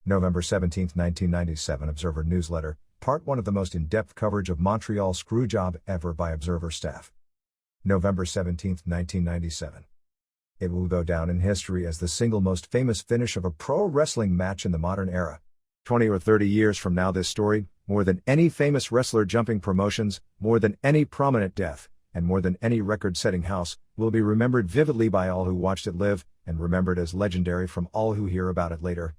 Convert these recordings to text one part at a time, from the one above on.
November 17, 1997 Observer Newsletter, Part 1 of the most in-depth coverage of Montreal Screwjob ever by Observer staff. November 17, 1997. It will go down in history as the single most famous finish of a pro wrestling match in the modern era. 20 or 30 years from now, this story, more than any famous wrestler jumping promotions, more than any prominent death, and more than any record-setting house, will be remembered vividly by all who watched it live, and remembered as legendary from all who hear about it later.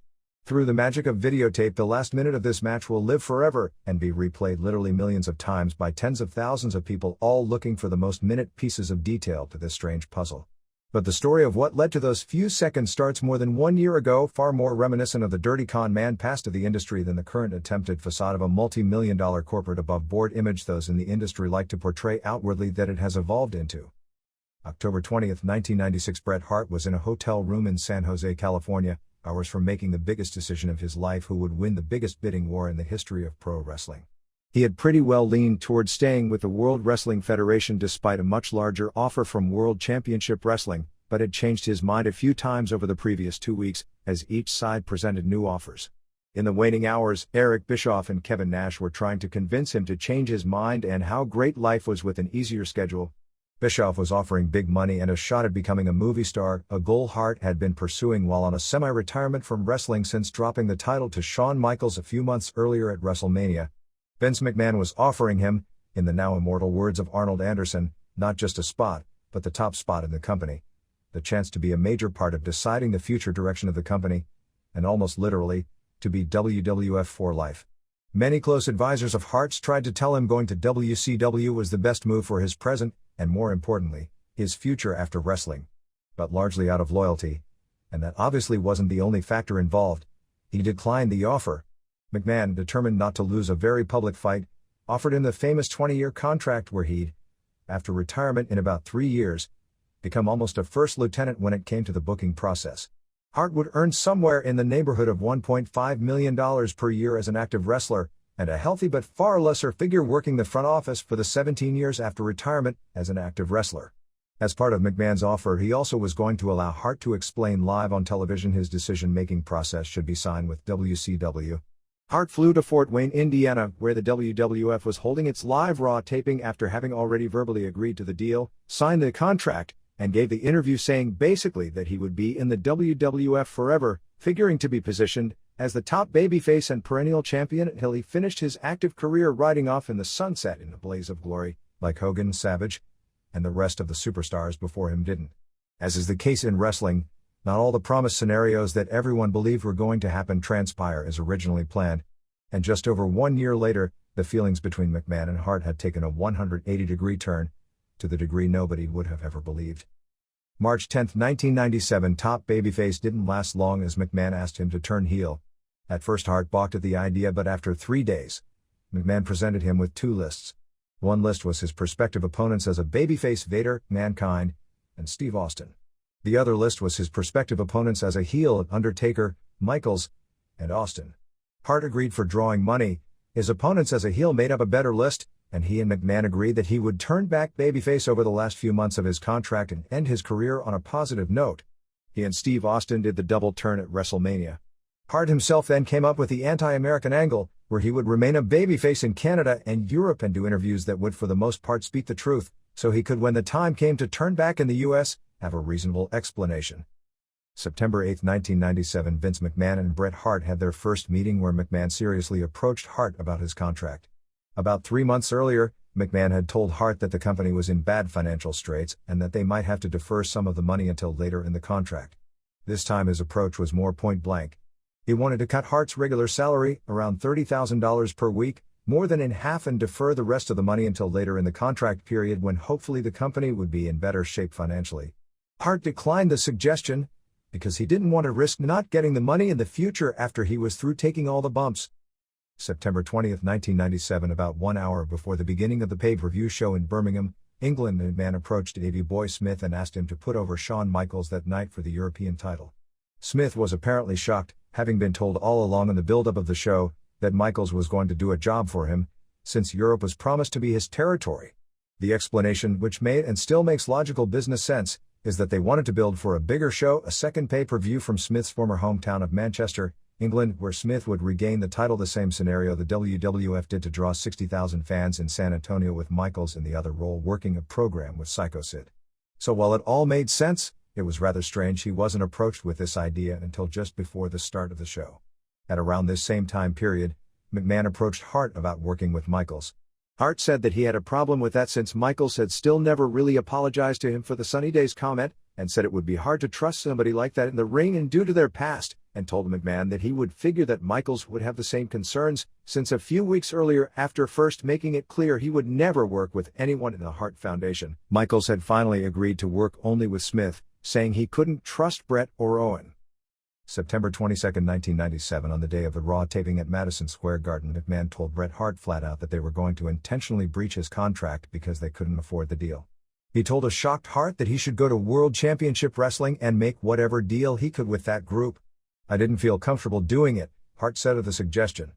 Through the magic of videotape, the last minute of this match will live forever, and be replayed literally millions of times by tens of thousands of people, all looking for the most minute pieces of detail to this strange puzzle. But the story of what led to those few seconds starts more than 1 year ago, far more reminiscent of the dirty con man past of the industry than the current attempted facade of a multi-million-dollar corporate above-board image those in the industry like to portray outwardly that it has evolved into. October 20, 1996 Bret Hart was in a hotel room in San Jose, California, hours from making the biggest decision of his life: who would win the biggest bidding war in the history of pro wrestling. He had pretty well leaned towards staying with the World Wrestling Federation despite a much larger offer from World Championship Wrestling, but had changed his mind a few times over the previous 2 weeks, as each side presented new offers. In the waning hours, Eric Bischoff and Kevin Nash were trying to convince him to change his mind and how great life was with an easier schedule. Bischoff was offering big money and a shot at becoming a movie star, a goal Hart had been pursuing while on a semi-retirement from wrestling since dropping the title to Shawn Michaels a few months earlier at WrestleMania. Vince McMahon was offering him, in the now immortal words of Arnold Anderson, not just a spot, but the top spot in the company. The chance to be a major part of deciding the future direction of the company, and almost literally, to be WWF for life. Many close advisors of Hart's tried to tell him going to WCW was the best move for his present, and more importantly, his future after wrestling. But largely out of loyalty, and that obviously wasn't the only factor involved, he declined the offer. McMahon, determined not to lose a very public fight, offered him the famous 20-year contract where he'd, after retirement in about 3 years, become almost a first lieutenant when it came to the booking process. Hart would earn somewhere in the neighborhood of $1.5 million per year as an active wrestler, and a healthy but far lesser figure working the front office for the 17 years after retirement as an active wrestler. As part of McMahon's offer, he also was going to allow Hart to explain live on television his decision-making process should he sign with WCW. Hart flew to Fort Wayne, Indiana, where the WWF was holding its live Raw taping after having already verbally agreed to the deal, signed the contract, and gave the interview saying basically that he would be in the WWF forever, figuring to be positioned as the top babyface and perennial champion until he finished his active career riding off in the sunset in a blaze of glory, like Hogan, Savage, and the rest of the superstars before him didn't. As is the case in wrestling, not all the promised scenarios that everyone believed were going to happen transpire as originally planned, and just over 1 year later, the feelings between McMahon and Hart had taken a 180-degree turn, to the degree nobody would have ever believed. March 10, 1997 Top babyface didn't last long as McMahon asked him to turn heel. At first Hart balked at the idea, but after 3 days, McMahon presented him with 2 lists. One list was his prospective opponents as a babyface: Vader, Mankind, and Steve Austin. The other list was his prospective opponents as a heel: Undertaker, Michaels, and Austin. Hart agreed for drawing money. His opponents as a heel made up a better list, and he and McMahon agreed that he would turn back babyface over the last few months of his contract and end his career on a positive note. He and Steve Austin did the double turn at WrestleMania. Hart himself then came up with the anti-American angle, where he would remain a babyface in Canada and Europe and do interviews that would for the most part speak the truth, so he could, when the time came to turn back in the US, have a reasonable explanation. September 8, 1997 Vince McMahon and Bret Hart had their first meeting where McMahon seriously approached Hart about his contract. About 3 months earlier, McMahon had told Hart that the company was in bad financial straits and that they might have to defer some of the money until later in the contract. This time his approach was more point-blank. He wanted to cut Hart's regular salary, around $30,000 per week, more than in half, and defer the rest of the money until later in the contract period when hopefully the company would be in better shape financially. Hart declined the suggestion because he didn't want to risk not getting the money in the future after he was through taking all the bumps. September 20, 1997 About 1 hour before the beginning of the pay-per-view show in Birmingham, England, McMahon approached Davey Boy Smith and asked him to put over Shawn Michaels that night for the European title. Smith was apparently shocked, having been told all along in the build-up of the show that Michaels was going to do a job for him, since Europe was promised to be his territory. The explanation, which made and still makes logical business sense, is that they wanted to build for a bigger show, a second pay-per-view from Smith's former hometown of Manchester, England, where Smith would regain the title, the same scenario the WWF did to draw 60,000 fans in San Antonio, with Michaels in the other role working a program with Psycho Sid. So while it all made sense, it was rather strange he wasn't approached with this idea until just before the start of the show. At around this same time period, McMahon approached Hart about working with Michaels. Hart said that he had a problem with that since Michaels had still never really apologized to him for the Sunny Days comment, and said it would be hard to trust somebody like that in the ring and due to their past, and told McMahon that he would figure that Michaels would have the same concerns, since a few weeks earlier, after first making it clear he would never work with anyone in the Hart Foundation, Michaels had finally agreed to work only with Smith, saying he couldn't trust Bret or Owen. September 22, 1997, on the day of the Raw taping at Madison Square Garden, McMahon told Bret Hart flat out that they were going to intentionally breach his contract because they couldn't afford the deal. He told a shocked Hart that he should go to World Championship Wrestling and make whatever deal he could with that group. "I didn't feel comfortable doing it," Hart said of the suggestion.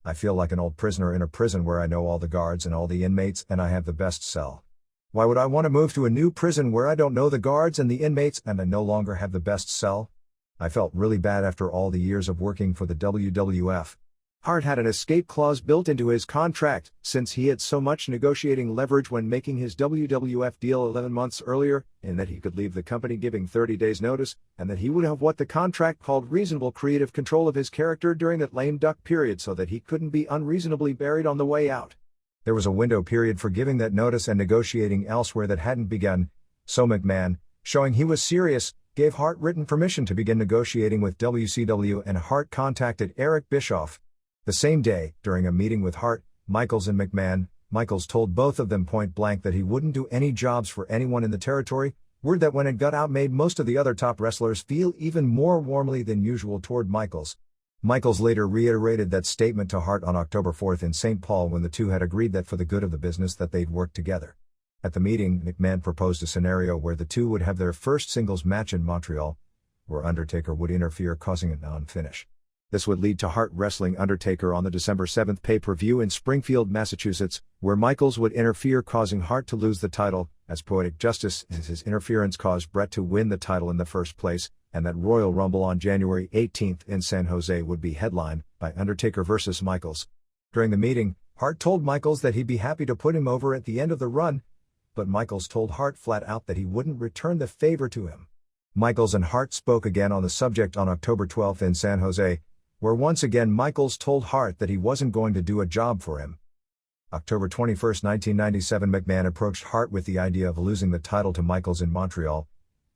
"I feel like an old prisoner in a prison where I know all the guards and all the inmates and I have the best cell. Why would I want to move to a new prison where I don't know the guards and the inmates and I no longer have the best cell? I felt really bad after all the years of working for the WWF." Hart had an escape clause built into his contract, since he had so much negotiating leverage when making his WWF deal 11 months earlier, in that he could leave the company giving 30 days notice, and that he would have what the contract called reasonable creative control of his character during that lame duck period so that he couldn't be unreasonably buried on the way out. There was a window period for giving that notice and negotiating elsewhere that hadn't begun, so McMahon, showing he was serious, gave Hart written permission to begin negotiating with WCW, and Hart contacted Eric Bischoff. The same day, during a meeting with Hart, Michaels and McMahon, Michaels told both of them point blank that he wouldn't do any jobs for anyone in the territory, word that when it got out made most of the other top wrestlers feel even more warmly than usual toward Michaels. Michaels later reiterated that statement to Hart on October 4 in St. Paul when the two had agreed that for the good of the business that they'd work together. At the meeting, McMahon proposed a scenario where the two would have their first singles match in Montreal, where Undertaker would interfere, causing a non-finish. This would lead to Hart wrestling Undertaker on the December 7 pay-per-view in Springfield, Massachusetts, where Michaels would interfere, causing Hart to lose the title, as poetic justice, as his interference caused Bret to win the title in the first place, and that Royal Rumble on January 18 in San Jose would be headlined by Undertaker versus Michaels. During the meeting, Hart told Michaels that he'd be happy to put him over at the end of the run, but Michaels told Hart flat out that he wouldn't return the favor to him. Michaels and Hart spoke again on the subject on October 12 in San Jose, where once again Michaels told Hart that he wasn't going to do a job for him. October 21, 1997, McMahon approached Hart with the idea of losing the title to Michaels in Montreal,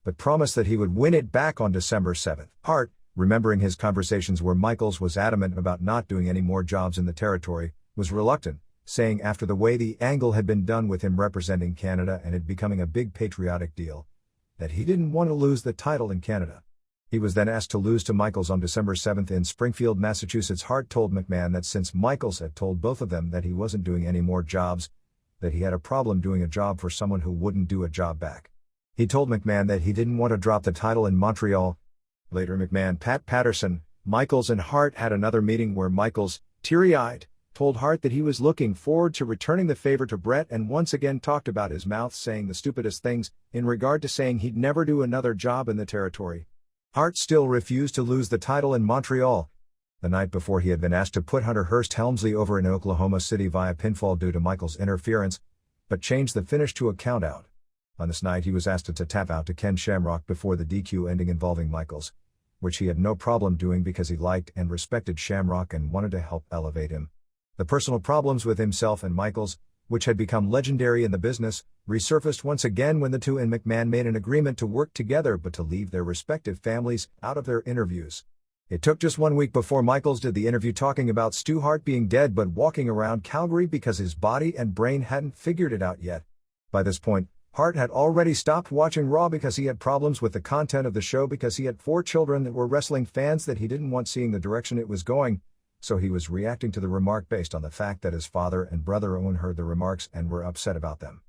but promised that he would win it back on December 7. Hart, remembering his conversations where Michaels was adamant about not doing any more jobs in the territory, was reluctant, saying after the way the angle had been done with him representing Canada and it becoming a big patriotic deal, that he didn't want to lose the title in Canada. He was then asked to lose to Michaels on December 7 in Springfield, Massachusetts. Hart told McMahon that since Michaels had told both of them that he wasn't doing any more jobs, that he had a problem doing a job for someone who wouldn't do a job back. He told McMahon that he didn't want to drop the title in Montreal. Later, McMahon, Pat Patterson, Michaels and Hart had another meeting where Michaels, teary-eyed, told Hart that he was looking forward to returning the favor to Bret, and once again talked about his mouth saying the stupidest things in regard to saying he'd never do another job in the territory. Hart still refused to lose the title in Montreal. The night before, he had been asked to put Hunter Hearst Helmsley over in Oklahoma City via pinfall due to Michaels' interference, but changed the finish to a countout. On this night, he was asked to tap out to Ken Shamrock before the DQ ending involving Michaels, which he had no problem doing because he liked and respected Shamrock and wanted to help elevate him. The personal problems with himself and Michaels, which had become legendary in the business, resurfaced once again when the two and McMahon made an agreement to work together but to leave their respective families out of their interviews. It took just 1 week before Michaels did the interview talking about Stu Hart being dead but walking around Calgary because his body and brain hadn't figured it out yet. By this point, Hart had already stopped watching Raw because he had problems with the content of the show because he had 4 children that were wrestling fans that he didn't want seeing the direction it was going, so he was reacting to the remark based on the fact that his father and brother Owen heard the remarks and were upset about them.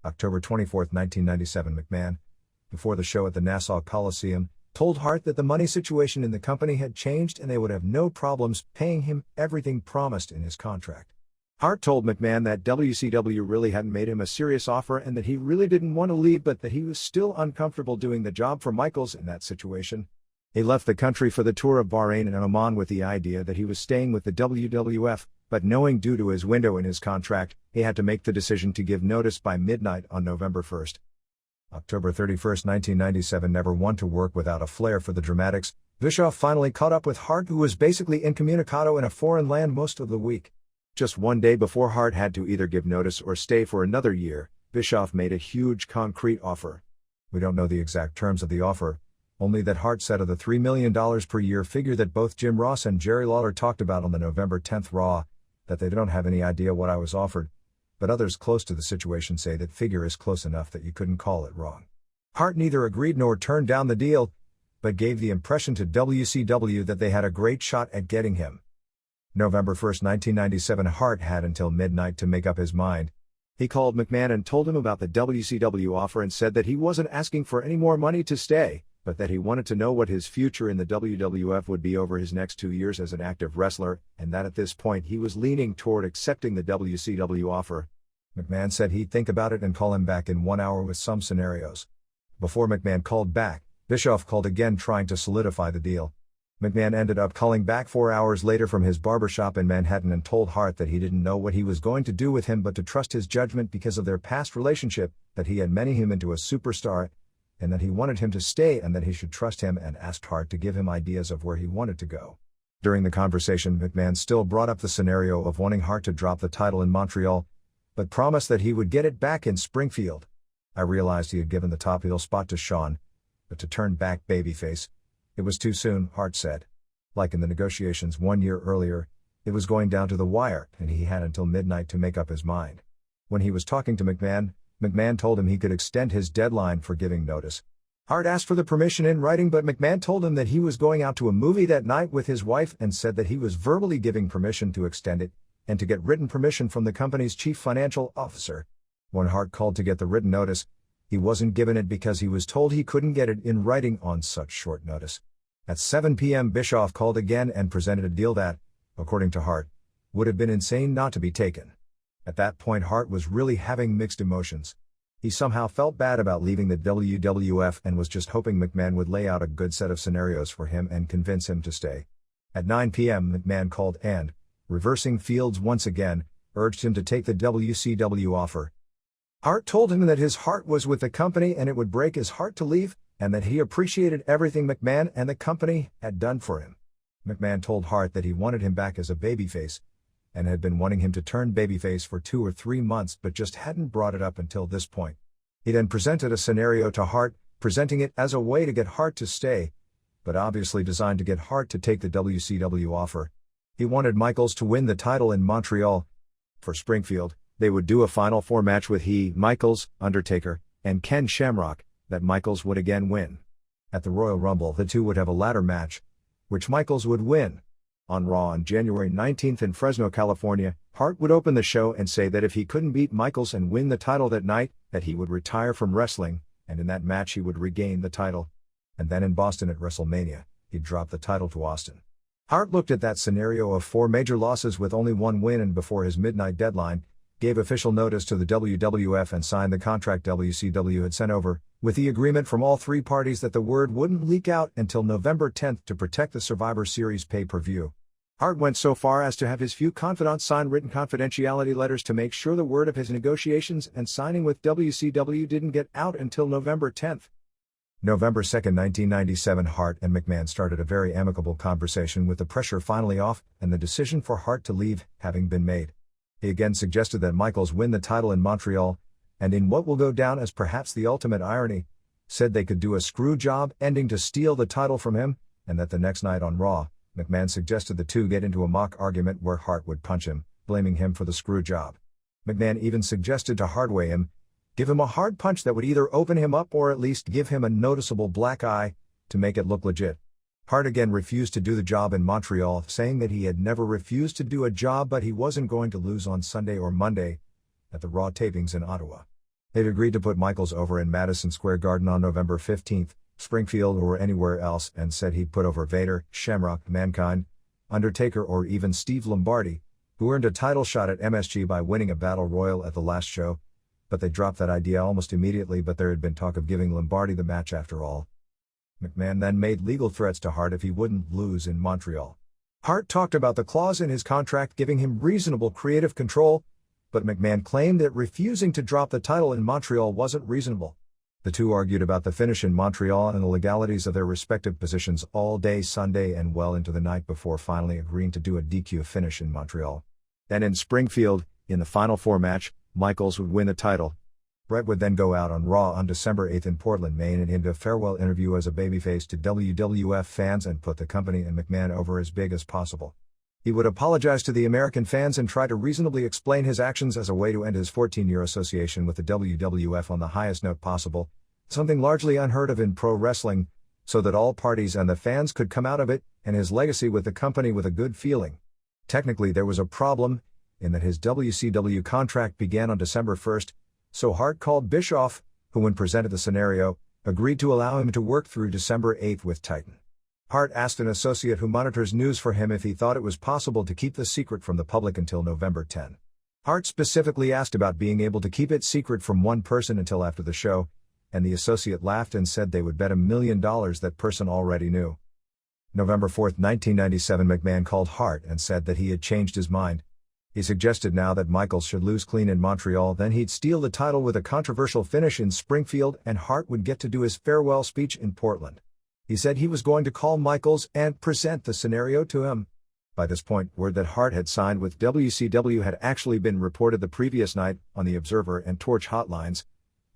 October 24, 1997, McMahon, before the show at the Nassau Coliseum, told Hart that the money situation in the company had changed and they would have no problems paying him everything promised in his contract. Hart told McMahon that WCW really hadn't made him a serious offer and that he really didn't want to leave, but that he was still uncomfortable doing the job for Michaels in that situation. He left the country for the tour of Bahrain and Oman with the idea that he was staying with the WWF, but knowing due to his window in his contract, he had to make the decision to give notice by midnight on November 1. October 31, 1997. Never one to work without a flair for the dramatics, Bischoff finally caught up with Hart, who was basically incommunicado in a foreign land most of the week. Just one day before Hart had to either give notice or stay for another year, Bischoff made a huge concrete offer. We don't know the exact terms of the offer, only that Hart said of the $3 million per year figure that both Jim Ross and Jerry Lawler talked about on the November 10 Raw, that they don't have any idea what I was offered, but others close to the situation say that figure is close enough that you couldn't call it wrong. Hart neither agreed nor turned down the deal, but gave the impression to WCW that they had a great shot at getting him. November 1, 1997. Hart had until midnight to make up his mind. He called McMahon and told him about the WCW offer and said that he wasn't asking for any more money to stay, but that he wanted to know what his future in the WWF would be over his next 2 years as an active wrestler, and that at this point he was leaning toward accepting the WCW offer. McMahon said he'd think about it and call him back in 1 hour with some scenarios. Before McMahon called back, Bischoff called again trying to solidify the deal. McMahon ended up calling back 4 hours later from his barbershop in Manhattan and told Hart that he didn't know what he was going to do with him but to trust his judgment because of their past relationship, that he had made him into a superstar, and that he wanted him to stay and that he should trust him, and asked Hart to give him ideas of where he wanted to go. During the conversation, McMahon still brought up the scenario of wanting Hart to drop the title in Montreal, but promised that he would get it back in Springfield. I realized he had given the top heel spot to Shawn, but to turn back babyface, it was too soon, Hart said. Like in the negotiations 1 year earlier, it was going down to the wire, and he had until midnight to make up his mind. When he was talking to McMahon, McMahon told him he could extend his deadline for giving notice. Hart asked for the permission in writing, but McMahon told him that he was going out to a movie that night with his wife and said that he was verbally giving permission to extend it, and to get written permission from the company's chief financial officer. When Hart called to get the written notice, he wasn't given it because he was told he couldn't get it in writing on such short notice. At 7 p.m. Bischoff called again and presented a deal that, according to Hart, would have been insane not to be taken. At that point Hart was really having mixed emotions. He somehow felt bad about leaving the WWF and was just hoping McMahon would lay out a good set of scenarios for him and convince him to stay. At 9 p.m. McMahon called and, reversing fields once again, urged him to take the WCW offer. Hart told him that his heart was with the company and it would break his heart to leave, and that he appreciated everything McMahon and the company had done for him. McMahon told Hart that he wanted him back as a babyface, and had been wanting him to turn babyface for 2 or 3 months but just hadn't brought it up until this point. He then presented a scenario to Hart, presenting it as a way to get Hart to stay, but obviously designed to get Hart to take the WCW offer. He wanted Michaels to win the title in Montreal. For Springfield, they would do a Final Four match with Michaels, Undertaker, and Ken Shamrock, that Michaels would again win. At the Royal Rumble the two would have a ladder match, which Michaels would win. On Raw on January 19 in Fresno, California, Hart would open the show and say that if he couldn't beat Michaels and win the title that night, that he would retire from wrestling, and in that match he would regain the title. And then in Boston at WrestleMania, he'd drop the title to Austin. Hart looked at that scenario of 4 major losses with only 1 win and before his midnight deadline, gave official notice to the WWF and signed the contract WCW had sent over, with the agreement from all 3 parties that the word wouldn't leak out until November 10 to protect the Survivor Series pay-per-view. Hart went so far as to have his few confidants sign written confidentiality letters to make sure the word of his negotiations and signing with WCW didn't get out until November 10. November 2, 1997. Hart and McMahon started a very amicable conversation with the pressure finally off and the decision for Hart to leave having been made. He again suggested that Michaels win the title in Montreal, and in what will go down as perhaps the ultimate irony, said they could do a screw job ending to steal the title from him, and that the next night on Raw, McMahon suggested the two get into a mock argument where Hart would punch him, blaming him for the screw job. McMahon even suggested to hardway him, give him a hard punch that would either open him up or at least give him a noticeable black eye, to make it look legit. Hart again refused to do the job in Montreal, saying that he had never refused to do a job but he wasn't going to lose on Sunday or Monday, at the Raw tapings in Ottawa. They'd agreed to put Michaels over in Madison Square Garden on November 15, Springfield or anywhere else, and said he'd put over Vader, Shamrock, Mankind, Undertaker or even Steve Lombardi, who earned a title shot at MSG by winning a Battle Royal at the last show, but they dropped that idea almost immediately. But there had been talk of giving Lombardi the match after all. McMahon then made legal threats to Hart if he wouldn't lose in Montreal. Hart talked about the clause in his contract giving him reasonable creative control, but McMahon claimed that refusing to drop the title in Montreal wasn't reasonable. The two argued about the finish in Montreal and the legalities of their respective positions all day Sunday and well into the night before finally agreeing to do a DQ finish in Montreal. Then in Springfield, in the Final Four match, Michaels would win the title. Bret would then go out on Raw on December 8 in Portland, Maine and into a farewell interview as a babyface to WWF fans and put the company and McMahon over as big as possible. He would apologize to the American fans and try to reasonably explain his actions as a way to end his 14-year association with the WWF on the highest note possible, something largely unheard of in pro wrestling, so that all parties and the fans could come out of it and his legacy with the company with a good feeling. Technically there was a problem, in that his WCW contract began on December 1st, so Hart called Bischoff, who when presented the scenario, agreed to allow him to work through December 8th with Titan. Hart asked an associate who monitors news for him if he thought it was possible to keep the secret from the public until November 10. Hart specifically asked about being able to keep it secret from one person until after the show, and the associate laughed and said they would bet $1 million that person already knew. November 4, 1997, McMahon called Hart and said that he had changed his mind. He suggested now that Michaels should lose clean in Montreal, then he'd steal the title with a controversial finish in Springfield and Hart would get to do his farewell speech in Portland. He said he was going to call Michaels and present the scenario to him. By this point, word that Hart had signed with WCW had actually been reported the previous night on the Observer and Torch hotlines,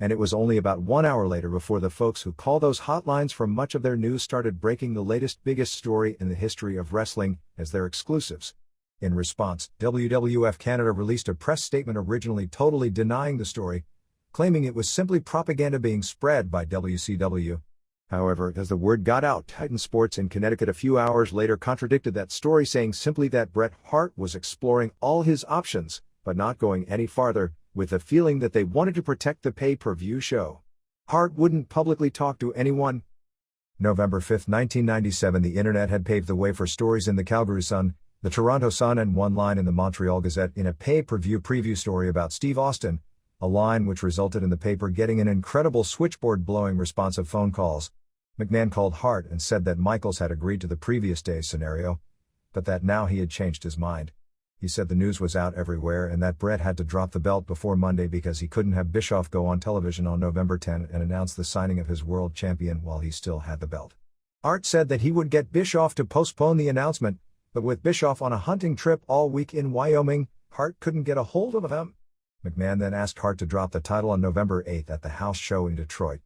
and it was only about 1 hour later before the folks who call those hotlines for much of their news started breaking the latest biggest story in the history of wrestling as their exclusives. In response, WWF Canada released a press statement originally totally denying the story, claiming it was simply propaganda being spread by WCW. However, as the word got out, Titan Sports in Connecticut a few hours later contradicted that story, saying simply that Bret Hart was exploring all his options, but not going any farther, with the feeling that they wanted to protect the pay-per-view show. Hart wouldn't publicly talk to anyone. November 5, 1997, the internet had paved the way for stories in the Calgary Sun, the Toronto Sun and one line in the Montreal Gazette in a pay-per-view preview story about Steve Austin, a line which resulted in the paper getting an incredible switchboard-blowing response of phone calls. McMahon called Hart and said that Michaels had agreed to the previous day's scenario, but that now he had changed his mind. He said the news was out everywhere and that Bret had to drop the belt before Monday because he couldn't have Bischoff go on television on November 10 and announce the signing of his world champion while he still had the belt. Hart said that he would get Bischoff to postpone the announcement, but with Bischoff on a hunting trip all week in Wyoming, Hart couldn't get a hold of him. McMahon then asked Hart to drop the title on November 8 at the house show in Detroit.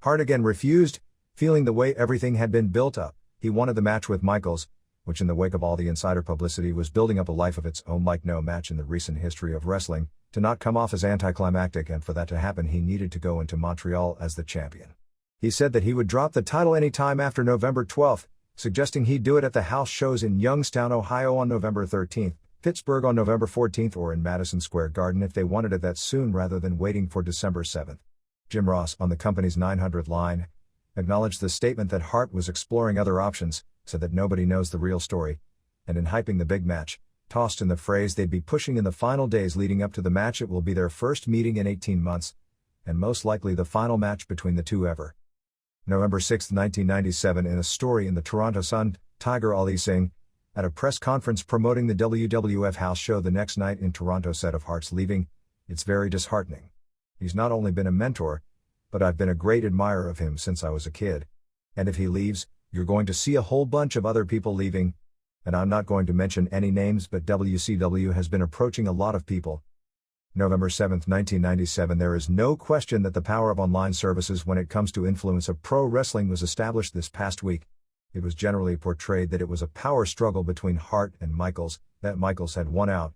Hart again refused, feeling the way everything had been built up. He wanted the match with Michaels, which in the wake of all the insider publicity was building up a life of its own like no match in the recent history of wrestling, to not come off as anticlimactic, and for that to happen he needed to go into Montreal as the champion. He said that he would drop the title any time after November 12, suggesting he'd do it at the house shows in Youngstown, Ohio on November 13, Pittsburgh on November 14, or in Madison Square Garden if they wanted it that soon rather than waiting for December 7. Jim Ross, on the company's 900 line, acknowledged the statement that Hart was exploring other options, said that nobody knows the real story, and in hyping the big match, tossed in the phrase they'd be pushing in the final days leading up to the match. It will be their first meeting in 18 months, and most likely the final match between the two ever. November 6, 1997, in a story in the Toronto Sun, Tiger Ali Singh, at a press conference promoting the WWF house show the next night in Toronto, said of Hart's leaving, "It's very disheartening. He's not only been a mentor, but I've been a great admirer of him since I was a kid. And if he leaves, you're going to see a whole bunch of other people leaving. And I'm not going to mention any names, but WCW has been approaching a lot of people." November 7, 1997, there is no question that the power of online services when it comes to influence of pro wrestling was established this past week. It was generally portrayed that it was a power struggle between Hart and Michaels, that Michaels had won out,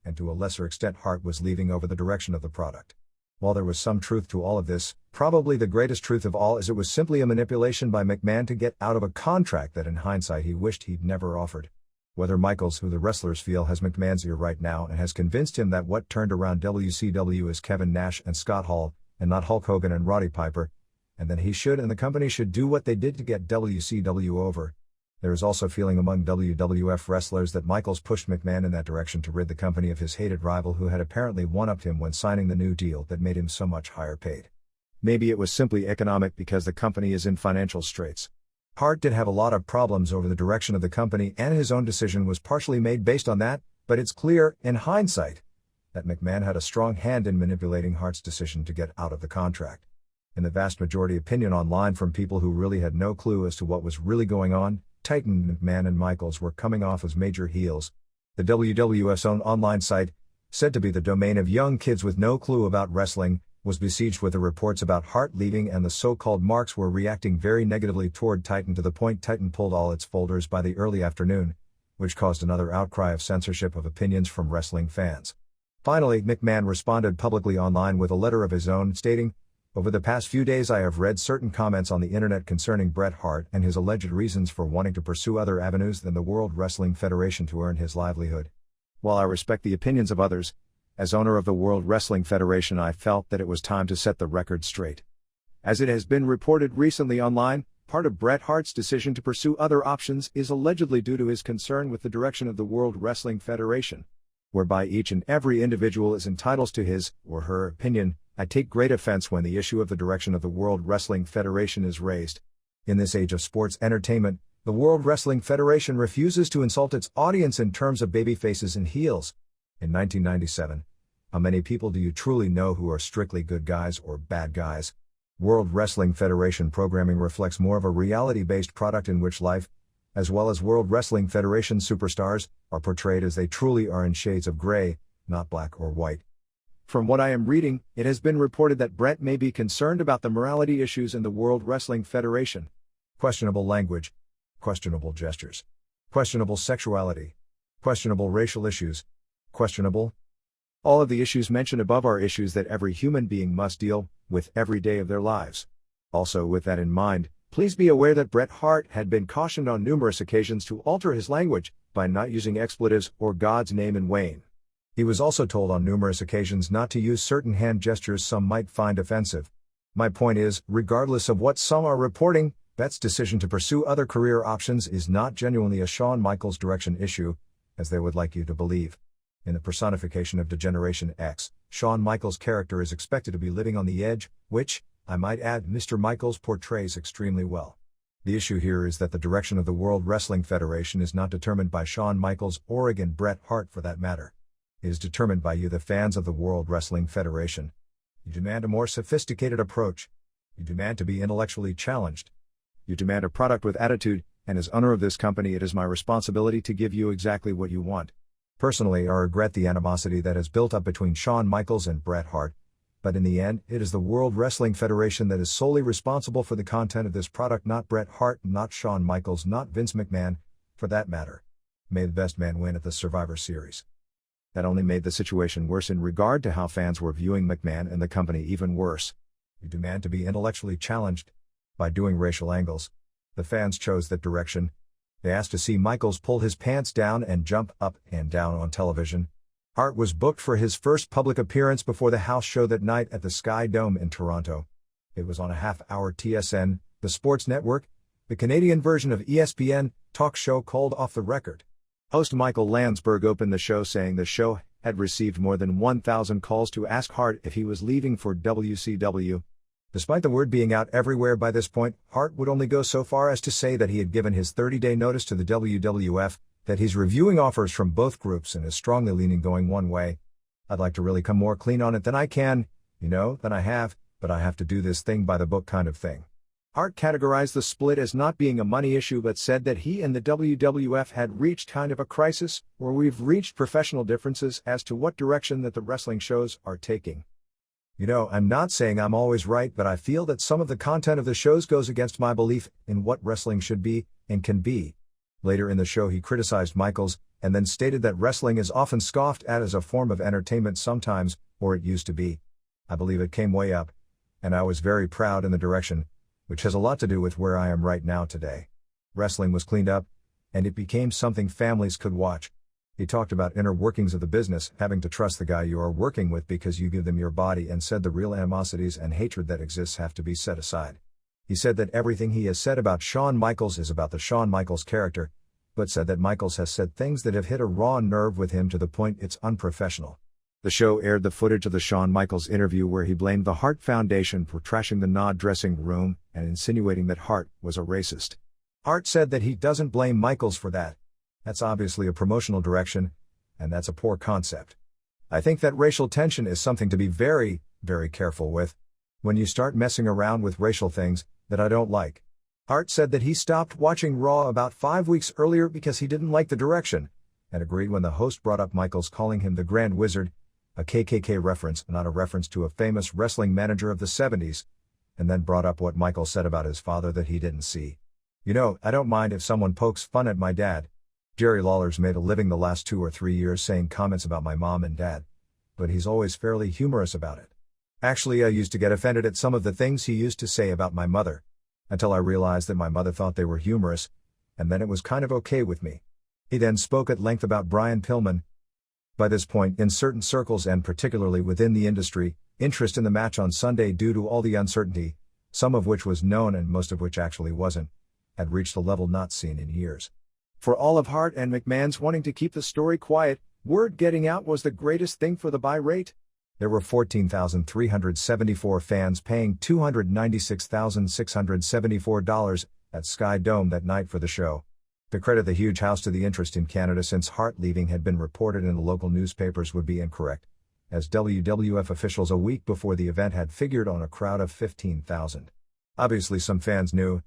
and to a lesser extent Hart was leaving over the direction of the product. While there was some truth to all of this, probably the greatest truth of all is it was simply a manipulation by McMahon to get out of a contract that in hindsight he wished he'd never offered. Whether Michaels, who the wrestlers feel has McMahon's ear right now and has convinced him that what turned around WCW is Kevin Nash and Scott Hall, and not Hulk Hogan and Roddy Piper, and that he should and the company should do what they did to get WCW over. There is also feeling among WWF wrestlers that Michaels pushed McMahon in that direction to rid the company of his hated rival who had apparently one-upped him when signing the new deal that made him so much higher paid. Maybe it was simply economic because the company is in financial straits. Hart did have a lot of problems over the direction of the company, and his own decision was partially made based on that, but it's clear, in hindsight, that McMahon had a strong hand in manipulating Hart's decision to get out of the contract. In the vast majority opinion online from people who really had no clue as to what was really going on, Titan, McMahon and Michaels were coming off as major heels. The WWF's own online site, said to be the domain of young kids with no clue about wrestling, was besieged with the reports about Hart leaving, and the so-called marks were reacting very negatively toward Titan to the point Titan pulled all its folders by the early afternoon, which caused another outcry of censorship of opinions from wrestling fans. Finally, McMahon responded publicly online with a letter of his own, stating, "Over the past few days I have read certain comments on the internet concerning Bret Hart and his alleged reasons for wanting to pursue other avenues than the World Wrestling Federation to earn his livelihood. While I respect the opinions of others, as owner of the World Wrestling Federation I felt that it was time to set the record straight. As it has been reported recently online, part of Bret Hart's decision to pursue other options is allegedly due to his concern with the direction of the World Wrestling Federation, whereby each and every individual is entitled to his or her opinion. I take great offense when the issue of the direction of the World Wrestling Federation is raised. In this age of sports entertainment, the World Wrestling Federation refuses to insult its audience in terms of babyfaces and heels. In 1997, how many people do you truly know who are strictly good guys or bad guys? World Wrestling Federation programming reflects more of a reality-based product in which life, as well as World Wrestling Federation superstars, are portrayed as they truly are in shades of gray, not black or white. From what I am reading, it has been reported that Bret may be concerned about the morality issues in the World Wrestling Federation. Questionable language. Questionable gestures. Questionable sexuality. Questionable racial issues. Questionable. All of the issues mentioned above are issues that every human being must deal with every day of their lives. Also, with that in mind, please be aware that Bret Hart had been cautioned on numerous occasions to alter his language by not using expletives or God's name in vain. He was also told on numerous occasions not to use certain hand gestures some might find offensive. My point is, regardless of what some are reporting, Bret's decision to pursue other career options is not genuinely a Shawn Michaels direction issue, as they would like you to believe. In the personification of Degeneration X, Shawn Michaels' character is expected to be living on the edge, which, I might add, Mr. Michaels portrays extremely well. The issue here is that the direction of the World Wrestling Federation is not determined by Shawn Michaels or again Bret Hart for that matter. It is determined by you, the fans of the World Wrestling Federation. You demand a more sophisticated approach. You demand to be intellectually challenged. You demand a product with attitude, and as owner of this company it is my responsibility to give you exactly what you want. Personally, I regret the animosity that has built up between Shawn Michaels and Bret Hart, but in the end, it is the World Wrestling Federation that is solely responsible for the content of this product, not Bret Hart, not Shawn Michaels, not Vince McMahon, for that matter. May the best man win at the Survivor Series. That only made the situation worse in regard to how fans were viewing McMahon and the company even worse. You demand to be intellectually challenged. By doing racial angles, the fans chose that direction. They asked to see Michaels pull his pants down and jump up and down on television. Hart was booked for his first public appearance before the house show that night at the Sky Dome in Toronto. It was on a half-hour TSN, the sports network, the Canadian version of ESPN, talk show called Off the Record. Host Michael Landsberg opened the show saying the show had received more than 1,000 calls to ask Hart if he was leaving for WCW. Despite the word being out everywhere by this point, Hart would only go so far as to say that he had given his 30-day notice to the WWF, that he's reviewing offers from both groups and is strongly leaning going one way. I'd like to really come more clean on it than I can, than I have, but I have to do this thing by the book kind of thing. Hart categorized the split as not being a money issue but said that he and the WWF had reached kind of a crisis, where we've reached professional differences as to what direction that the wrestling shows are taking. I'm not saying I'm always right, but I feel that some of the content of the shows goes against my belief in what wrestling should be and can be. Later in the show he criticized Michaels, and then stated that wrestling is often scoffed at as a form of entertainment sometimes, or it used to be. I believe it came way up, and I was very proud in the direction, which has a lot to do with where I am right now today. Wrestling was cleaned up, and it became something families could watch. He talked about inner workings of the business, having to trust the guy you are working with because you give them your body, and said the real animosities and hatred that exists have to be set aside. He said that everything he has said about Shawn Michaels is about the Shawn Michaels character, but said that Michaels has said things that have hit a raw nerve with him to the point it's unprofessional. The show aired the footage of the Shawn Michaels interview where he blamed the Hart Foundation for trashing the Nod dressing room and insinuating that Hart was a racist. Hart said that he doesn't blame Michaels for that. That's obviously a promotional direction, and that's a poor concept. I think that racial tension is something to be very, very careful with. When you start messing around with racial things that I don't like. Hart said that he stopped watching Raw about 5 weeks earlier because he didn't like the direction, and agreed when the host brought up Michaels calling him the Grand Wizard, a KKK reference, not a reference to a famous wrestling manager of the 70s, and then brought up what Michaels said about his father that he didn't see. You know, I don't mind if someone pokes fun at my dad. Jerry Lawler's made a living the last 2 or 3 years saying comments about my mom and dad, but he's always fairly humorous about it. Actually, I used to get offended at some of the things he used to say about my mother, until I realized that my mother thought they were humorous, and then it was kind of okay with me. He then spoke at length about Brian Pillman. By this point, in certain circles and particularly within the industry, interest in the match on Sunday due to all the uncertainty, some of which was known and most of which actually wasn't, had reached a level not seen in years. For all of Hart and McMahon's wanting to keep the story quiet, word getting out was the greatest thing for the buy rate. There were 14,374 fans paying $296,674 at Sky Dome that night for the show. To credit the huge house to the interest in Canada since Hart leaving had been reported in the local newspapers would be incorrect, as WWF officials a week before the event had figured on a crowd of 15,000. Obviously some fans knew,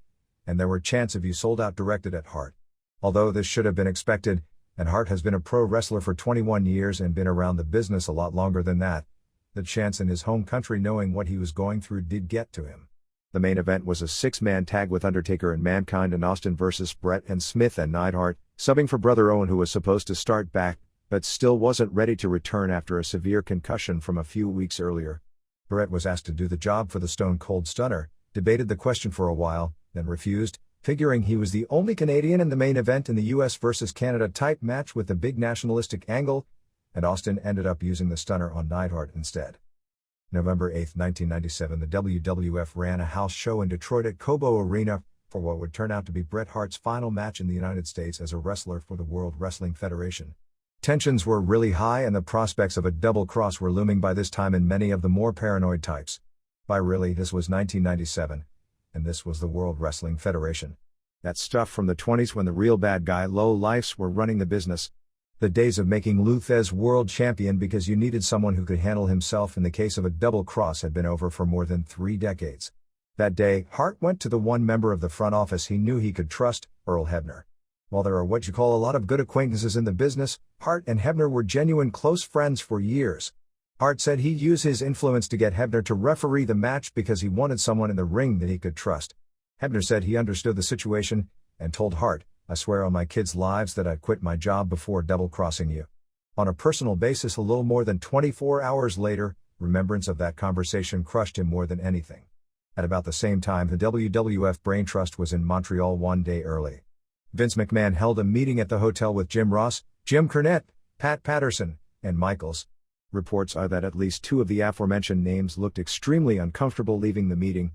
and there were chants of "you sold out" directed at Hart. Although this should have been expected, and Hart has been a pro wrestler for 21 years and been around the business a lot longer than that, the chants in his home country knowing what he was going through did get to him. The main event was a 6-man tag with Undertaker and Mankind and Austin versus Brett and Smith and Neidhart, subbing for Brother Owen, who was supposed to start back, but still wasn't ready to return after a severe concussion from a few weeks earlier. Brett was asked to do the job for the Stone Cold Stunner, debated the question for a while, then refused, figuring he was the only Canadian in the main event in the US versus Canada type match with the big nationalistic angle, and Austin ended up using the Stunner on Neidhart instead. November 8, 1997, the WWF ran a house show in Detroit at Cobo Arena for what would turn out to be Bret Hart's final match in the United States as a wrestler for the World Wrestling Federation. Tensions were really high and the prospects of a double cross were looming by this time in many of the more paranoid types. By really, this was 1997, and this was the World Wrestling Federation. That stuff from the 20s when the real bad guy low-lifes were running the business. The days of making Lou Thesz world champion because you needed someone who could handle himself in the case of a double cross had been over for more than 3 decades. That day, Hart went to the one member of the front office he knew he could trust, Earl Hebner. While there are what you call a lot of good acquaintances in the business, Hart and Hebner were genuine close friends for years. Hart said he'd use his influence to get Hebner to referee the match because he wanted someone in the ring that he could trust. Hebner said he understood the situation, and told Hart, "I swear on my kids' lives that I'd quit my job before double-crossing you." On a personal basis, a little more than 24 hours later, remembrance of that conversation crushed him more than anything. At about the same time, the WWF Brain Trust was in Montreal one day early. Vince McMahon held a meeting at the hotel with Jim Ross, Jim Cornette, Pat Patterson, and Michaels. Reports are that at least 2 of the aforementioned names looked extremely uncomfortable leaving the meeting.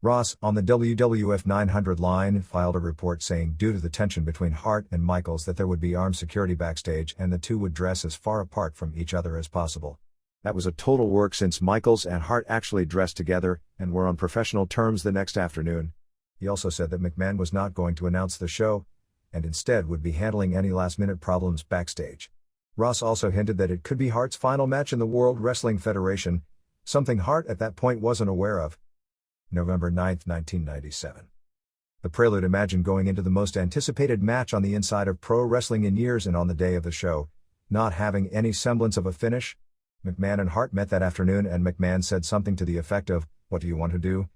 Ross, on the WWF 900 line, filed a report saying due to the tension between Hart and Michaels that there would be armed security backstage and the two would dress as far apart from each other as possible. That was a total work since Michaels and Hart actually dressed together and were on professional terms the next afternoon. He also said that McMahon was not going to announce the show, and instead would be handling any last-minute problems backstage. Ross also hinted that it could be Hart's final match in the World Wrestling Federation, something Hart at that point wasn't aware of. November 9, 1997. The Prelude imagined going into the most anticipated match on the inside of pro wrestling in years and on the day of the show, not having any semblance of a finish. McMahon and Hart met that afternoon and McMahon said something to the effect of, "What do you want to do?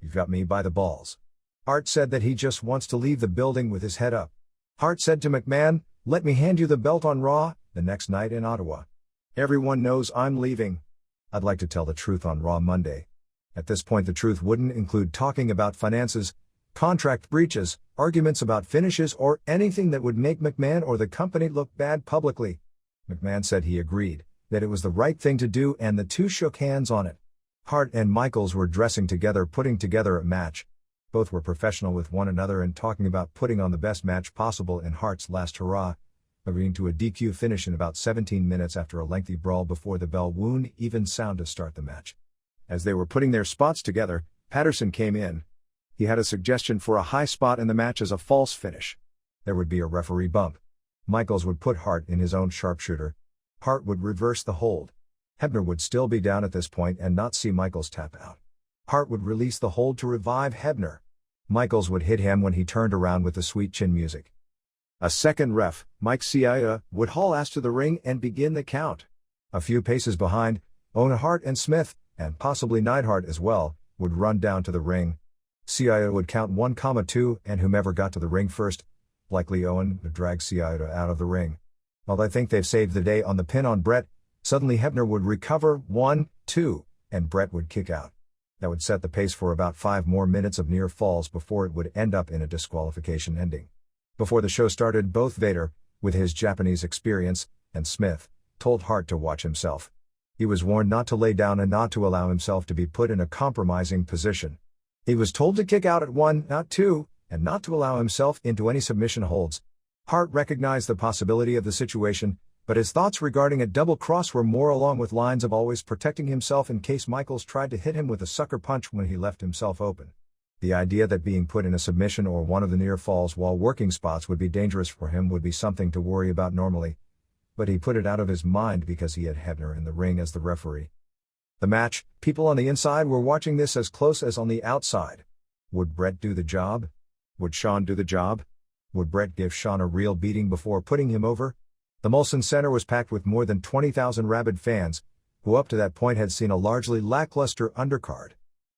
You've got me by the balls." Hart said that he just wants to leave the building with his head up. Hart said to McMahon, "Let me hand you the belt on Raw," the next night in Ottawa. "Everyone knows I'm leaving. I'd like to tell the truth on Raw Monday." At this point the truth wouldn't include talking about finances, contract breaches, arguments about finishes or anything that would make McMahon or the company look bad publicly. McMahon said he agreed, that it was the right thing to do and the two shook hands on it. Hart and Michaels were dressing together putting together a match. Both were professional with one another and talking about putting on the best match possible in Hart's last hurrah, agreeing to a DQ finish in about 17 minutes after a lengthy brawl before the bell wouldn't even sound to start the match. As they were putting their spots together, Patterson came in. He had a suggestion for a high spot in the match as a false finish. There would be a referee bump. Michaels would put Hart in his own sharpshooter. Hart would reverse the hold. Hebner would still be down at this point and not see Michaels tap out. Hart would release the hold to revive Hebner. Michaels would hit him when he turned around with the sweet chin music. A second ref, Mike Ciaita, would haul ass to the ring and begin the count. A few paces behind, Owen Hart and Smith, and possibly Neidhart as well, would run down to the ring. Ciaita would count 1-2, and whomever got to the ring first, likely Owen, would drag Ciaita out of the ring. While they think they've saved the day on the pin on Brett, suddenly Hebner would recover 1-2, and Brett would kick out. That would set the pace for about 5 more minutes of near falls before it would end up in a disqualification ending. Before the show started, both Vader, with his Japanese experience, and Smith, told Hart to watch himself. He was warned not to lay down and not to allow himself to be put in a compromising position. He was told to kick out at 1, not 2, and not to allow himself into any submission holds. Hart recognized the possibility of the situation, but his thoughts regarding a double cross were more along with lines of always protecting himself in case Michaels tried to hit him with a sucker punch when he left himself open. The idea that being put in a submission or one of the near falls while working spots would be dangerous for him would be something to worry about normally. But he put it out of his mind because he had Hebner in the ring as the referee. The match, people on the inside were watching this as close as on the outside. Would Brett do the job? Would Shawn do the job? Would Brett give Shawn a real beating before putting him over? The Molson Center was packed with more than 20,000 rabid fans, who up to that point had seen a largely lackluster undercard.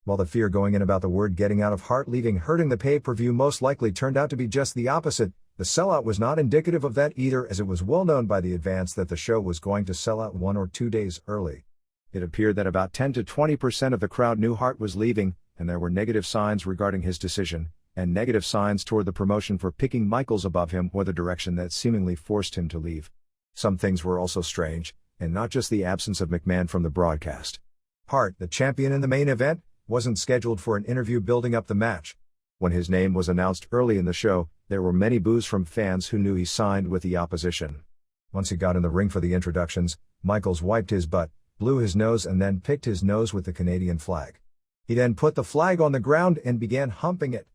While the fear going in about the word getting out of Hart leaving hurting the pay-per-view most likely turned out to be just the opposite, the sellout was not indicative of that either, as it was well known by the advance that the show was going to sell out 1 or 2 days early. It appeared that about 10 to 20% of the crowd knew Hart was leaving, and there were negative signs regarding his decision, and negative signs toward the promotion for picking Michaels above him or the direction that seemingly forced him to leave. Some things were also strange, and not just the absence of McMahon from the broadcast. Hart, the champion in the main event, wasn't scheduled for an interview building up the match. When his name was announced early in the show, there were many boos from fans who knew he signed with the opposition. Once he got in the ring for the introductions, Michaels wiped his butt, blew his nose and then picked his nose with the Canadian flag. He then put the flag on the ground and began humping it.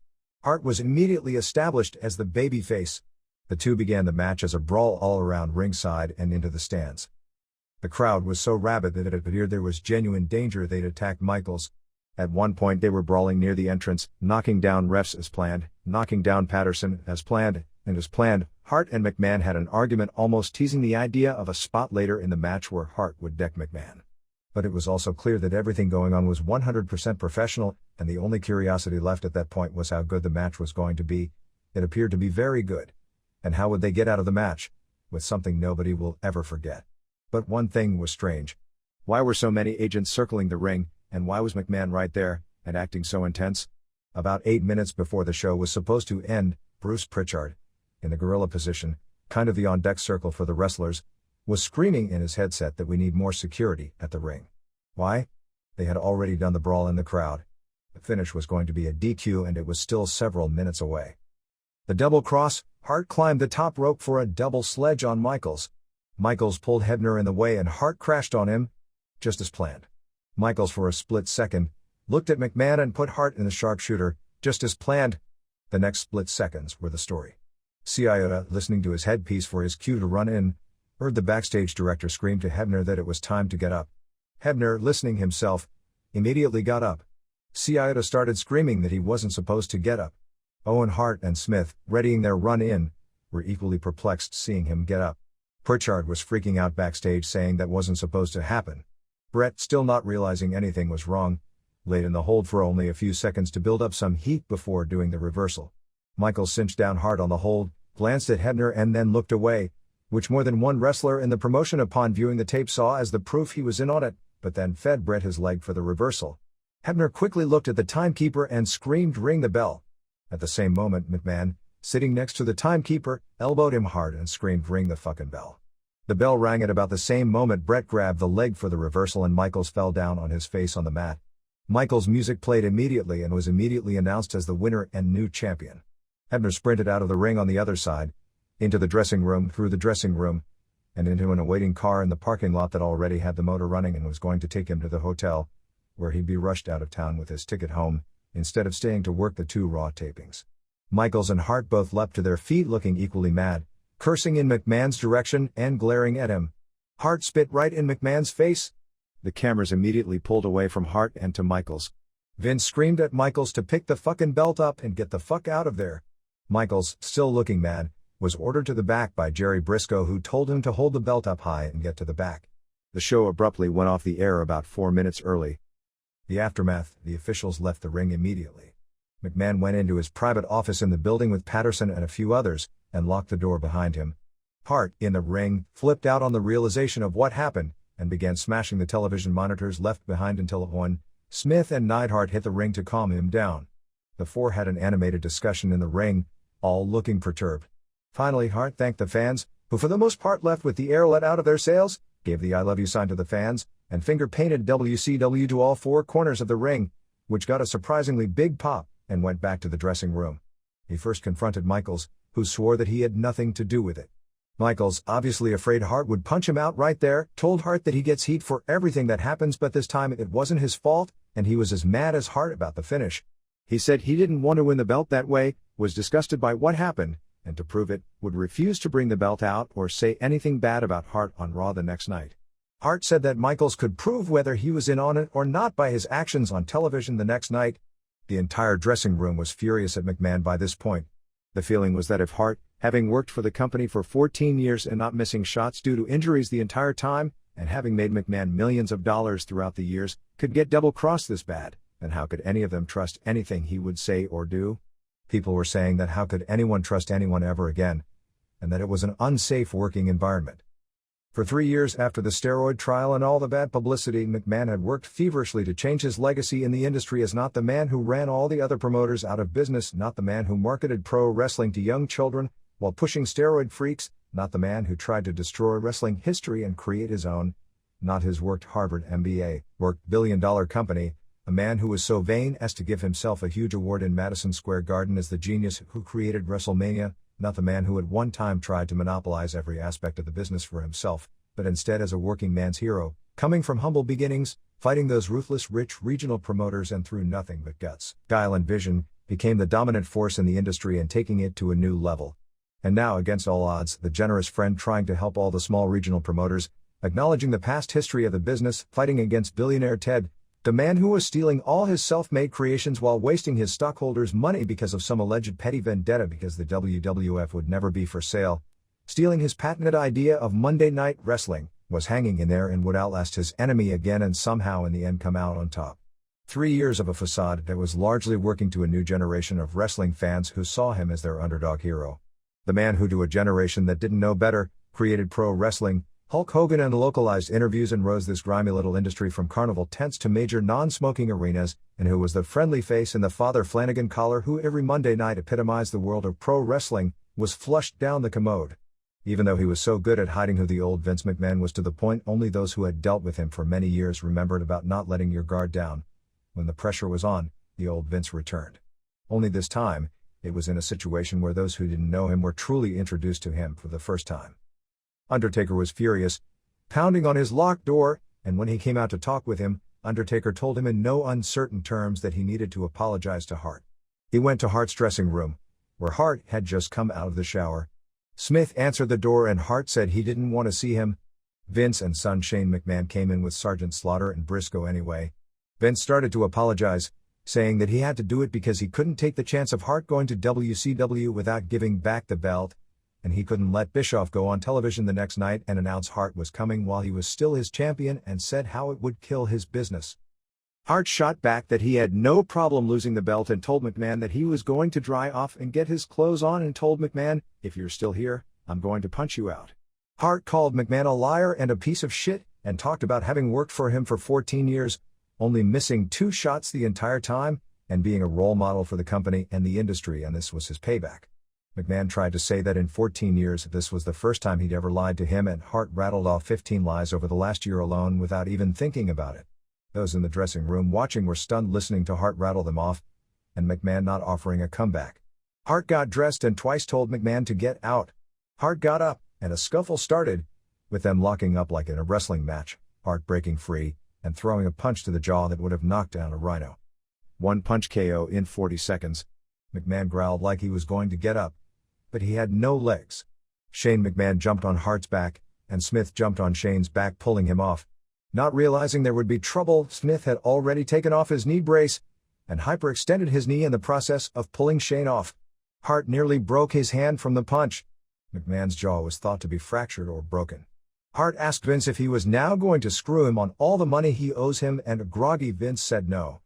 Hart was immediately established as the babyface. The two began the match as a brawl all around ringside and into the stands. The crowd was so rabid that it appeared there was genuine danger they'd attack Michaels. At one point they were brawling near the entrance, knocking down refs as planned, knocking down Patterson as planned, and as planned, Hart and McMahon had an argument almost teasing the idea of a spot later in the match where Hart would deck McMahon. But it was also clear that everything going on was 100% professional, and the only curiosity left at that point was how good the match was going to be. It appeared to be very good. And how would they get out of the match? With something nobody will ever forget. But one thing was strange. Why were so many agents circling the ring, and why was McMahon right there, and acting so intense? About 8 minutes before the show was supposed to end, Bruce Pritchard, in the gorilla position, kind of the on-deck circle for the wrestlers, was screaming in his headset that we need more security at the ring. Why? They had already done the brawl in the crowd. The finish was going to be a DQ and it was still several minutes away. The double cross, Hart climbed the top rope for a double sledge on Michaels. Michaels pulled Hebner in the way and Hart crashed on him, just as planned. Michaels for a split second, looked at McMahon and put Hart in the sharpshooter, just as planned. The next split seconds were the story. Ciaita, listening to his headpiece for his cue to run in, heard the backstage director scream to Hebner that it was time to get up. Hebner, listening himself, immediately got up. Ciaita started screaming that he wasn't supposed to get up. Owen Hart and Smith, readying their run in, were equally perplexed seeing him get up. Pritchard was freaking out backstage saying that wasn't supposed to happen. Brett, still not realizing anything was wrong, laid in the hold for only a few seconds to build up some heat before doing the reversal. Michaels cinched down hard on the hold, glanced at Hebner and then looked away, which more than one wrestler in the promotion upon viewing the tape saw as the proof he was in on it, but then fed Brett his leg for the reversal. Hebner quickly looked at the timekeeper and screamed, "Ring the bell." At the same moment, McMahon, sitting next to the timekeeper, elbowed him hard and screamed, "Ring the fucking bell." The bell rang at about the same moment Brett grabbed the leg for the reversal and Michaels fell down on his face on the mat. Michaels' music played immediately and was immediately announced as the winner and new champion. Hebner sprinted out of the ring on the other side, into the dressing room, through the dressing room, and into an awaiting car in the parking lot that already had the motor running and was going to take him to the hotel, where he'd be rushed out of town with his ticket home, instead of staying to work the 2 Raw tapings. Michaels and Hart both leapt to their feet looking equally mad, cursing in McMahon's direction and glaring at him. Hart spit right in McMahon's face. The cameras immediately pulled away from Hart and to Michaels. Vince screamed at Michaels to pick the fucking belt up and get the fuck out of there. Michaels, still looking mad, was ordered to the back by Jerry Briscoe, who told him to hold the belt up high and get to the back. The show abruptly went off the air about 4 minutes early. The aftermath, the officials left the ring immediately. McMahon went into his private office in the building with Patterson and a few others, and locked the door behind him. Hart, in the ring, flipped out on the realization of what happened, and began smashing the television monitors left behind until Owen, Smith and Neidhart hit the ring to calm him down. The 4 had an animated discussion in the ring, all looking perturbed. Finally Hart thanked the fans, who for the most part left with the air let out of their sails, gave the I love you sign to the fans, and finger-painted WCW to all 4 corners of the ring, which got a surprisingly big pop, and went back to the dressing room. He first confronted Michaels, who swore that he had nothing to do with it. Michaels, obviously afraid Hart would punch him out right there, told Hart that he gets heat for everything that happens, but this time it wasn't his fault, and he was as mad as Hart about the finish. He said he didn't want to win the belt that way, was disgusted by what happened, and to prove it, would refuse to bring the belt out or say anything bad about Hart on Raw the next night. Hart said that Michaels could prove whether he was in on it or not by his actions on television the next night. The entire dressing room was furious at McMahon by this point. The feeling was that if Hart, having worked for the company for 14 years and not missing shots due to injuries the entire time, and having made McMahon millions of dollars throughout the years, could get double-crossed this bad, then how could any of them trust anything he would say or do? People were saying that how could anyone trust anyone ever again, and that it was an unsafe working environment. For 3 years after the steroid trial and all the bad publicity, McMahon had worked feverishly to change his legacy in the industry as not the man who ran all the other promoters out of business, not the man who marketed pro wrestling to young children while pushing steroid freaks, not the man who tried to destroy wrestling history and create his own, not his worked Harvard MBA, worked billion-dollar company, a man who was so vain as to give himself a huge award in Madison Square Garden as the genius who created WrestleMania, not the man who at one time tried to monopolize every aspect of the business for himself, but instead as a working man's hero, coming from humble beginnings, fighting those ruthless rich regional promoters and through nothing but guts, guile and vision, became the dominant force in the industry and taking it to a new level. And now, against all odds, the generous friend trying to help all the small regional promoters, acknowledging the past history of the business, fighting against billionaire Ted, the man who was stealing all his self-made creations while wasting his stockholders' money because of some alleged petty vendetta because the WWF would never be for sale, stealing his patented idea of Monday Night Wrestling, was hanging in there and would outlast his enemy again and somehow in the end come out on top. 3 years of a facade that was largely working to a new generation of wrestling fans who saw him as their underdog hero. The man who, to a generation that didn't know better, created pro wrestling, Hulk Hogan, and localized interviews and rose this grimy little industry from carnival tents to major non-smoking arenas, and who was the friendly face in the Father Flanagan collar who every Monday night epitomized the world of pro wrestling, was flushed down the commode. Even though he was so good at hiding who the old Vince McMahon was, to the point only those who had dealt with him for many years remembered about not letting your guard down. When the pressure was on, the old Vince returned. Only this time, it was in a situation where those who didn't know him were truly introduced to him for the first time. Undertaker was furious, pounding on his locked door, and when he came out to talk with him, Undertaker told him in no uncertain terms that he needed to apologize to Hart. He went to Hart's dressing room, where Hart had just come out of the shower. Smith answered the door and Hart said he didn't want to see him. Vince and son Shane McMahon came in with Sergeant Slaughter and Briscoe anyway. Vince started to apologize, saying that he had to do it because he couldn't take the chance of Hart going to WCW without giving back the belt, and he couldn't let Bischoff go on television the next night and announce Hart was coming while he was still his champion, and said how it would kill his business. Hart shot back that he had no problem losing the belt and told McMahon that he was going to dry off and get his clothes on, and told McMahon, "If you're still here, I'm going to punch you out." Hart called McMahon a liar and a piece of shit, and talked about having worked for him for 14 years, only missing 2 shots the entire time, and being a role model for the company and the industry, and this was his payback. McMahon tried to say that in 14 years this was the first time he'd ever lied to him, and Hart rattled off 15 lies over the last year alone without even thinking about it. Those in the dressing room watching were stunned listening to Hart rattle them off, and McMahon not offering a comeback. Hart got dressed and twice told McMahon to get out. Hart got up, and a scuffle started, with them locking up like in a wrestling match, Hart breaking free, and throwing a punch to the jaw that would have knocked down a rhino. One punch KO in 40 seconds. McMahon growled like he was going to get up, but he had no legs. Shane McMahon jumped on Hart's back, and Smith jumped on Shane's back, pulling him off. Not realizing there would be trouble, Smith had already taken off his knee brace and hyperextended his knee in the process of pulling Shane off. Hart nearly broke his hand from the punch. McMahon's jaw was thought to be fractured or broken. Hart asked Vince if he was now going to screw him on all the money he owes him, and a groggy Vince said no.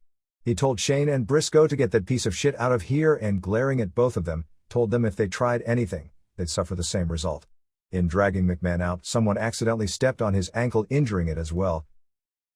He told Shane and Briscoe to get that piece of shit out of here, and glaring at both of them, told them if they tried anything, they'd suffer the same result. In dragging McMahon out, someone accidentally stepped on his ankle, injuring it as well.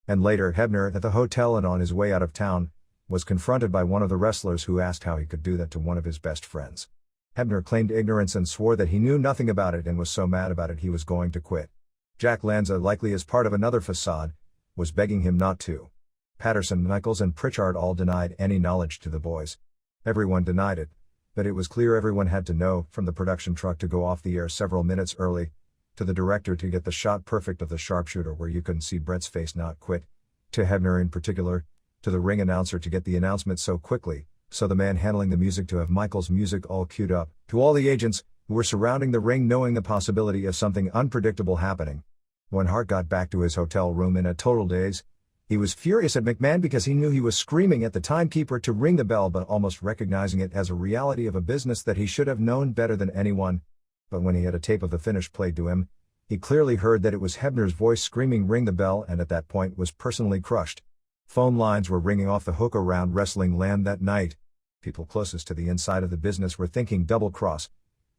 And later, Hebner, at the hotel and on his way out of town, was confronted by one of the wrestlers who asked how he could do that to one of his best friends. Hebner claimed ignorance and swore that he knew nothing about it and was so mad about it he was going to quit. Jack Lanza, likely as part of another facade, was begging him not to. Patterson, Nichols and Pritchard all denied any knowledge to the boys. Everyone denied it, but it was clear everyone had to know, from the production truck to go off the air several minutes early, to the director to get the shot perfect of the sharpshooter where you couldn't see Brett's face not quit, to Hebner in particular, to the ring announcer to get the announcement so quickly, so the man handling the music to have Michael's music all queued up, to all the agents who were surrounding the ring knowing the possibility of something unpredictable happening. When Hart got back to his hotel room in a total daze, he was furious at McMahon because he knew he was screaming at the timekeeper to ring the bell, but almost recognizing it as a reality of a business that he should have known better than anyone. But when he had a tape of the finish played to him, he clearly heard that it was Hebner's voice screaming ring the bell, and at that point was personally crushed. Phone lines were ringing off the hook around wrestling land that night. People closest to the inside of the business were thinking double cross,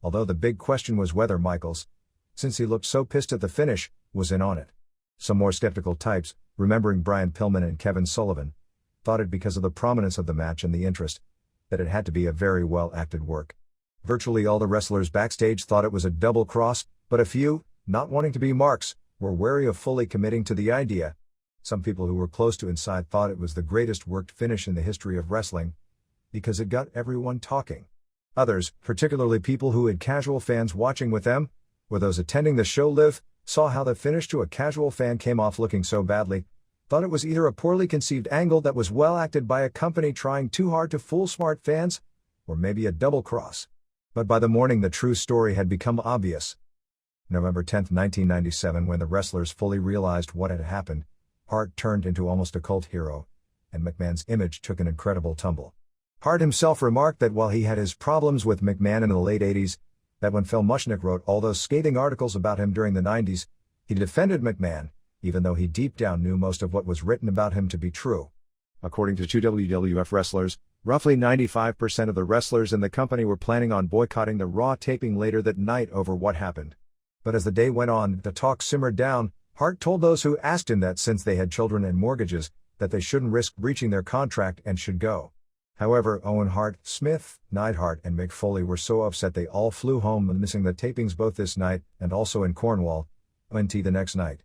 although the big question was whether Michaels, since he looked so pissed at the finish, was in on it. Some more skeptical types, remembering Brian Pillman and Kevin Sullivan, thought it because of the prominence of the match and the interest, that it had to be a very well-acted work. Virtually all the wrestlers backstage thought it was a double cross, but a few, not wanting to be marks, were wary of fully committing to the idea. Some people who were close to inside thought it was the greatest worked finish in the history of wrestling, because it got everyone talking. Others, particularly people who had casual fans watching with them, or those attending the show live, saw how the finish to a casual fan came off looking so badly, thought it was either a poorly conceived angle that was well acted by a company trying too hard to fool smart fans, or maybe a double cross. But by the morning the true story had become obvious. November 10, 1997, when the wrestlers fully realized what had happened, Hart turned into almost a cult hero, and McMahon's image took an incredible tumble. Hart himself remarked that while he had his problems with McMahon in the late 80s, that when Phil Mushnick wrote all those scathing articles about him during the 90s, he defended McMahon, even though he deep down knew most of what was written about him to be true. According to two WWF wrestlers, roughly 95% of the wrestlers in the company were planning on boycotting the Raw taping later that night over what happened. But as the day went on, the talk simmered down. Hart told those who asked him that since they had children and mortgages, that they shouldn't risk breaching their contract and should go. However, Owen Hart, Smith, Neidhart and Mick Foley were so upset they all flew home, missing the tapings both this night and also in Cornwall, UNT the next night.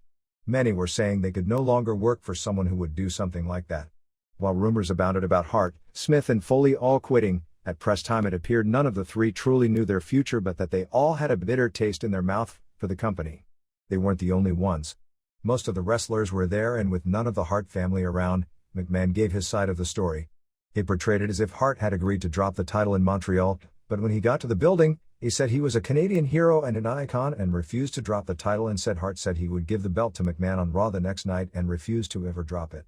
Many were saying they could no longer work for someone who would do something like that. While rumors abounded about Hart, Smith and Foley all quitting, at press time it appeared none of the three truly knew their future, but that they all had a bitter taste in their mouth for the company. They weren't the only ones. Most of the wrestlers were there, and with none of the Hart family around, McMahon gave his side of the story. He portrayed it as if Hart had agreed to drop the title in Montreal, but when he got to the building, he said he was a Canadian hero and an icon and refused to drop the title, and said Hart said he would give the belt to McMahon on Raw the next night and refused to ever drop it.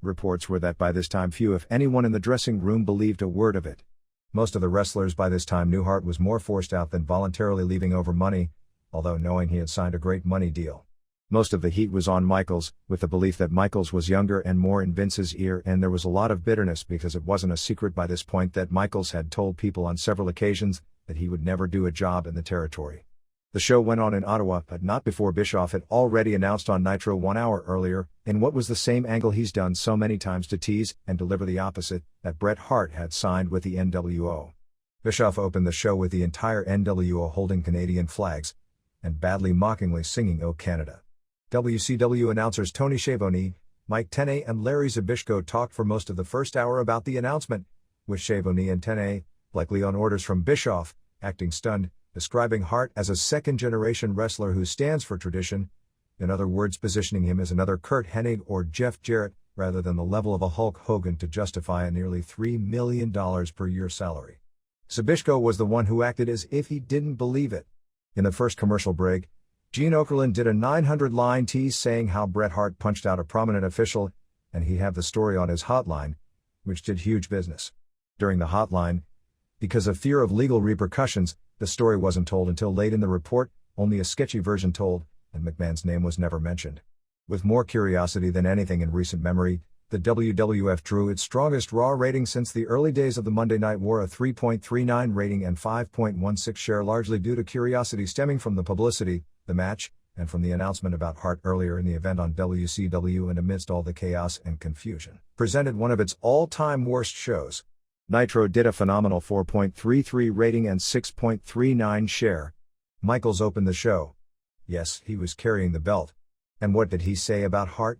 Reports were that by this time few if anyone in the dressing room believed a word of it. Most of the wrestlers by this time knew Hart was more forced out than voluntarily leaving over money, although knowing he had signed a great money deal. Most of the heat was on Michaels, with the belief that Michaels was younger and more in Vince's ear, and there was a lot of bitterness because it wasn't a secret by this point that Michaels had told people on several occasions that he would never do a job in the territory. The show went on in Ottawa, but not before Bischoff had already announced on Nitro 1 hour earlier, in what was the same angle he's done so many times to tease and deliver the opposite, that Bret Hart had signed with the NWO. Bischoff opened the show with the entire NWO holding Canadian flags, and badly mockingly singing "O Canada." WCW announcers Tony Schiavone, Mike Tenay and Larry Zbyszko talked for most of the first hour about the announcement, with Schiavone and Tenay, likely on orders from Bischoff, acting stunned, describing Hart as a second-generation wrestler who stands for tradition, in other words positioning him as another Curt Hennig or Jeff Jarrett, rather than the level of a Hulk Hogan to justify a nearly $3 million per year salary. Zbyszko was the one who acted as if he didn't believe it. In the first commercial break, Gene Okerlund did a 900-line tease saying how Bret Hart punched out a prominent official, and he'd have the story on his hotline, which did huge business. During the hotline, because of fear of legal repercussions, the story wasn't told until late in the report, only a sketchy version told, and McMahon's name was never mentioned. With more curiosity than anything in recent memory, the WWF drew its strongest Raw rating since the early days of the Monday Night War, a 3.39 rating and 5.16 share, largely due to curiosity stemming from the publicity, the match, and from the announcement about Hart earlier in the event on WCW, and amidst all the chaos and confusion, presented one of its all-time worst shows. Nitro did a phenomenal 4.33 rating and 6.39 share. Michaels opened the show. Yes, he was carrying the belt. And what did he say about Hart?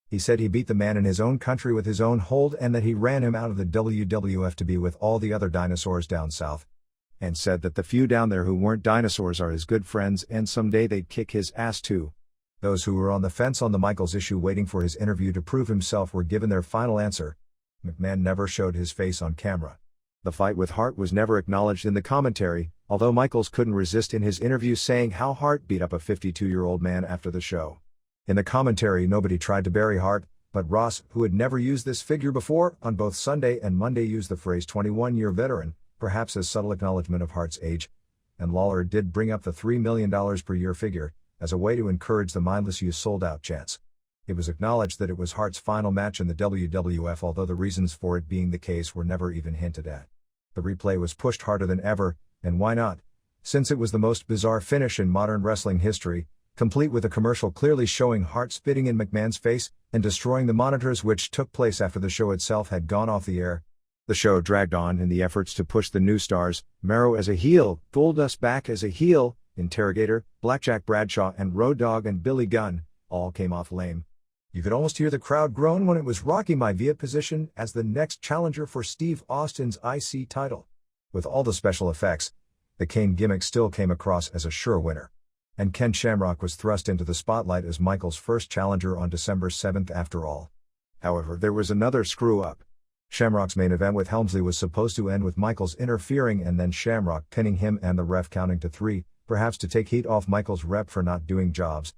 He said he beat the man in his own country with his own hold, and that he ran him out of the WWF to be with all the other dinosaurs down south. And said that the few down there who weren't dinosaurs are his good friends, and someday they'd kick his ass too. Those who were on the fence on the Michaels issue waiting for his interview to prove himself were given their final answer. McMahon never showed his face on camera. The fight with Hart was never acknowledged in the commentary, although Michaels couldn't resist in his interview saying how Hart beat up a 52-year-old man after the show. In the commentary, nobody tried to bury Hart, but Ross, who had never used this figure before, on both Sunday and Monday used the phrase 21-year veteran, perhaps as subtle acknowledgement of Hart's age, and Lawler did bring up the $3 million per year figure, as a way to encourage the mindless use sold-out chants. It was acknowledged that it was Hart's final match in the WWF, although the reasons for it being the case were never even hinted at. The replay was pushed harder than ever, and why not? Since it was the most bizarre finish in modern wrestling history, complete with a commercial clearly showing Hart spitting in McMahon's face and destroying the monitors, which took place after the show itself had gone off the air. The show dragged on in the efforts to push the new stars, Mero as a heel, Goldust back as a heel, Interrogator, Blackjack Bradshaw and Road Dogg and Billy Gunn, all came off lame. You could almost hear the crowd groan when it was Rocky Maivia positioned as the next challenger for Steve Austin's IC title. With all the special effects, the Kane gimmick still came across as a sure winner. And Ken Shamrock was thrust into the spotlight as Michaels' first challenger on December 7th after all. However, there was another screw-up. Shamrock's main event with Helmsley was supposed to end with Michaels interfering and then Shamrock pinning him and the ref counting to 3, perhaps to take heat off Michaels' rep for not doing jobs,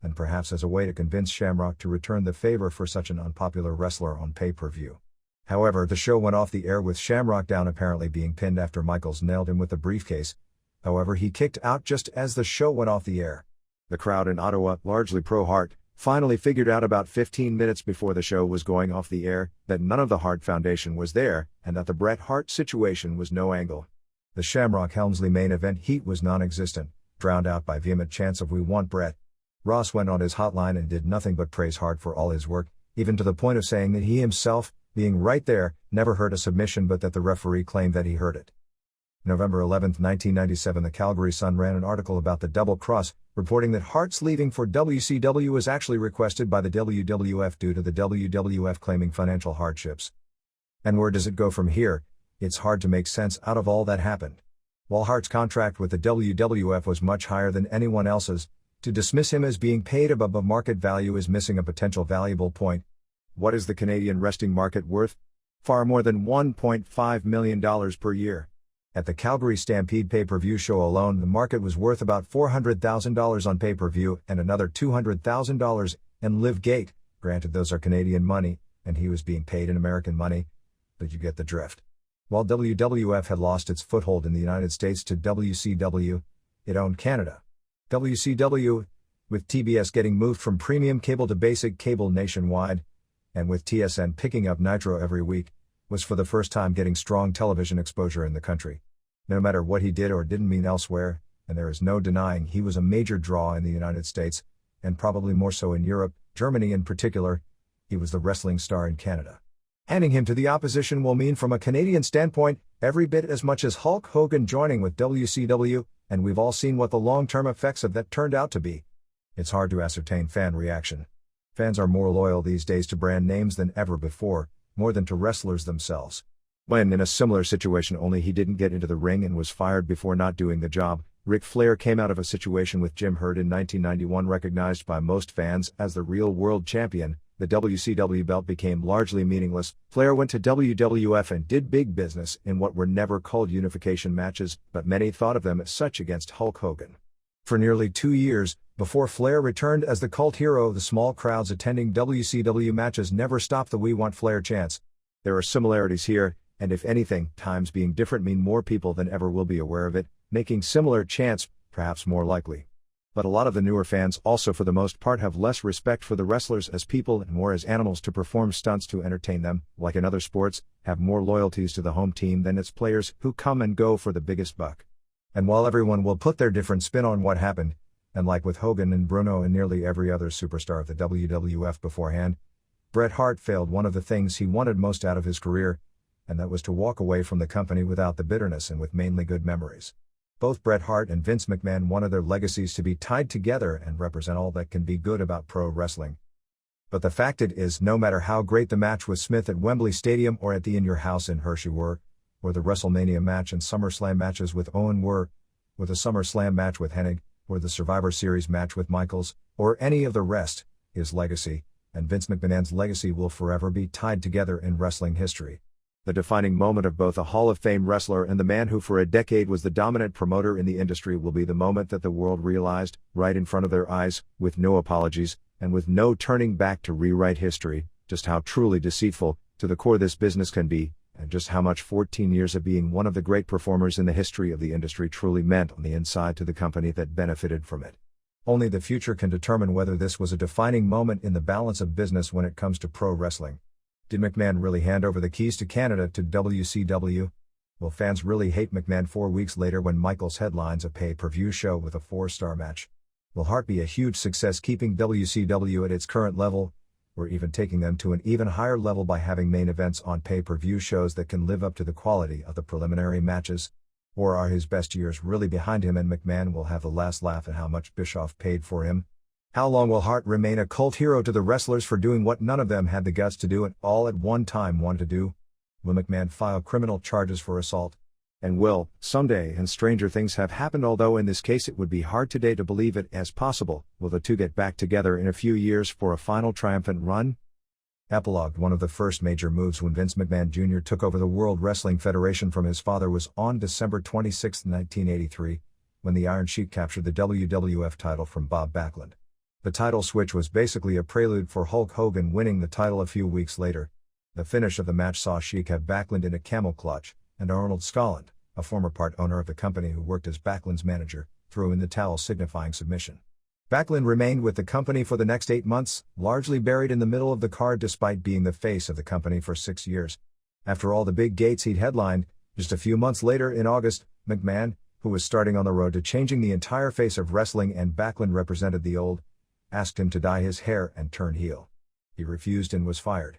and perhaps as a way to convince Shamrock to return the favor for such an unpopular wrestler on pay-per-view. However, the show went off the air with Shamrock down, apparently being pinned after Michaels nailed him with the briefcase. However, he kicked out just as the show went off the air. The crowd in Ottawa, largely pro-Hart, finally figured out about 15 minutes before the show was going off the air that none of the Hart Foundation was there and that the Bret Hart situation was no angle. The Shamrock-Helmsley main event heat was non-existent, drowned out by vehement chants of "We want Bret." Ross went on his hotline and did nothing but praise Hart for all his work, even to the point of saying that he himself, being right there, never heard a submission but that the referee claimed that he heard it. November 11, 1997, the Calgary Sun ran an article about the double cross, reporting that Hart's leaving for WCW was actually requested by the WWF due to the WWF claiming financial hardships. And where does it go from here? It's hard to make sense out of all that happened. While Hart's contract with the WWF was much higher than anyone else's, to dismiss him as being paid above market value is missing a potential valuable point. What is the Canadian wrestling market worth? Far more than $1.5 million per year. At the Calgary Stampede pay-per-view show alone, the market was worth about $400,000 on pay-per-view and another $200,000 in Live Gate. Granted, those are Canadian money, and he was being paid in American money, but you get the drift. While WWF had lost its foothold in the United States to WCW, it owned Canada. WCW, with TBS getting moved from premium cable to basic cable nationwide, and with TSN picking up Nitro every week, was for the first time getting strong television exposure in the country. No matter what he did or didn't mean elsewhere, and there is no denying he was a major draw in the United States, and probably more so in Europe, Germany in particular, he was the wrestling star in Canada. Handing him to the opposition will mean from a Canadian standpoint, every bit as much as Hulk Hogan joining with WCW, and we've all seen what the long-term effects of that turned out to be. It's hard to ascertain fan reaction. Fans are more loyal these days to brand names than ever before, more than to wrestlers themselves. When in a similar situation, only he didn't get into the ring and was fired before not doing the job, Ric Flair came out of a situation with Jim Herd in 1991 recognized by most fans as the real world champion, the WCW belt became largely meaningless. Flair went to WWF and did big business in what were never called unification matches, but many thought of them as such against Hulk Hogan. For nearly 2 years, before Flair returned as the cult hero, the small crowds attending WCW matches never stopped the "We Want Flair" chants. There are similarities here, and if anything, times being different mean more people than ever will be aware of it, making similar chants perhaps more likely. But a lot of the newer fans also for the most part have less respect for the wrestlers as people and more as animals to perform stunts to entertain them, like in other sports, have more loyalties to the home team than its players who come and go for the biggest buck. And while everyone will put their different spin on what happened, and like with Hogan and Bruno and nearly every other superstar of the WWF beforehand, Bret Hart failed one of the things he wanted most out of his career, and that was to walk away from the company without the bitterness and with mainly good memories. Both Bret Hart and Vince McMahon wanted their legacies to be tied together and represent all that can be good about pro wrestling. But the fact it is, no matter how great the match with Smith at Wembley Stadium or at the In Your House in Hershey were, or the WrestleMania match and SummerSlam matches with Owen were, or the SummerSlam match with Hennig, or the Survivor Series match with Michaels, or any of the rest, his legacy, and Vince McMahon's legacy will forever be tied together in wrestling history. The defining moment of both a Hall of Fame wrestler and the man who for a decade was the dominant promoter in the industry will be the moment that the world realized, right in front of their eyes, with no apologies, and with no turning back to rewrite history, just how truly deceitful, to the core this business can be, and just how much 14 years of being one of the great performers in the history of the industry truly meant on the inside to the company that benefited from it. Only the future can determine whether this was a defining moment in the balance of business when it comes to pro wrestling. Did McMahon really hand over the keys to Canada to WCW? Will fans really hate McMahon 4 weeks later when Michaels headlines a pay-per-view show with a 4-star match? Will Hart be a huge success keeping WCW at its current level, or even taking them to an even higher level by having main events on pay-per-view shows that can live up to the quality of the preliminary matches? Or are his best years really behind him and McMahon will have the last laugh at how much Bischoff paid for him? How long will Hart remain a cult hero to the wrestlers for doing what none of them had the guts to do and all at one time wanted to do? Will McMahon file criminal charges for assault? And will, someday, and stranger things have happened, although in this case it would be hard today to believe it as possible, will the two get back together in a few years for a final triumphant run? Epilogue. One of the first major moves when Vince McMahon Jr. took over the World Wrestling Federation from his father was on December 26, 1983, when the Iron Sheik captured the WWF title from Bob Backlund. The title switch was basically a prelude for Hulk Hogan winning the title a few weeks later. The finish of the match saw Sheik have Backlund in a camel clutch, and Arnold Skolland, a former part owner of the company who worked as Backlund's manager, threw in the towel signifying submission. Backlund remained with the company for the next 8 months, largely buried in the middle of the card despite being the face of the company for 6 years. After all the big gates he'd headlined, just a few months later in August, McMahon, who was starting on the road to changing the entire face of wrestling and Backlund represented the old, asked him to dye his hair and turn heel. He refused and was fired.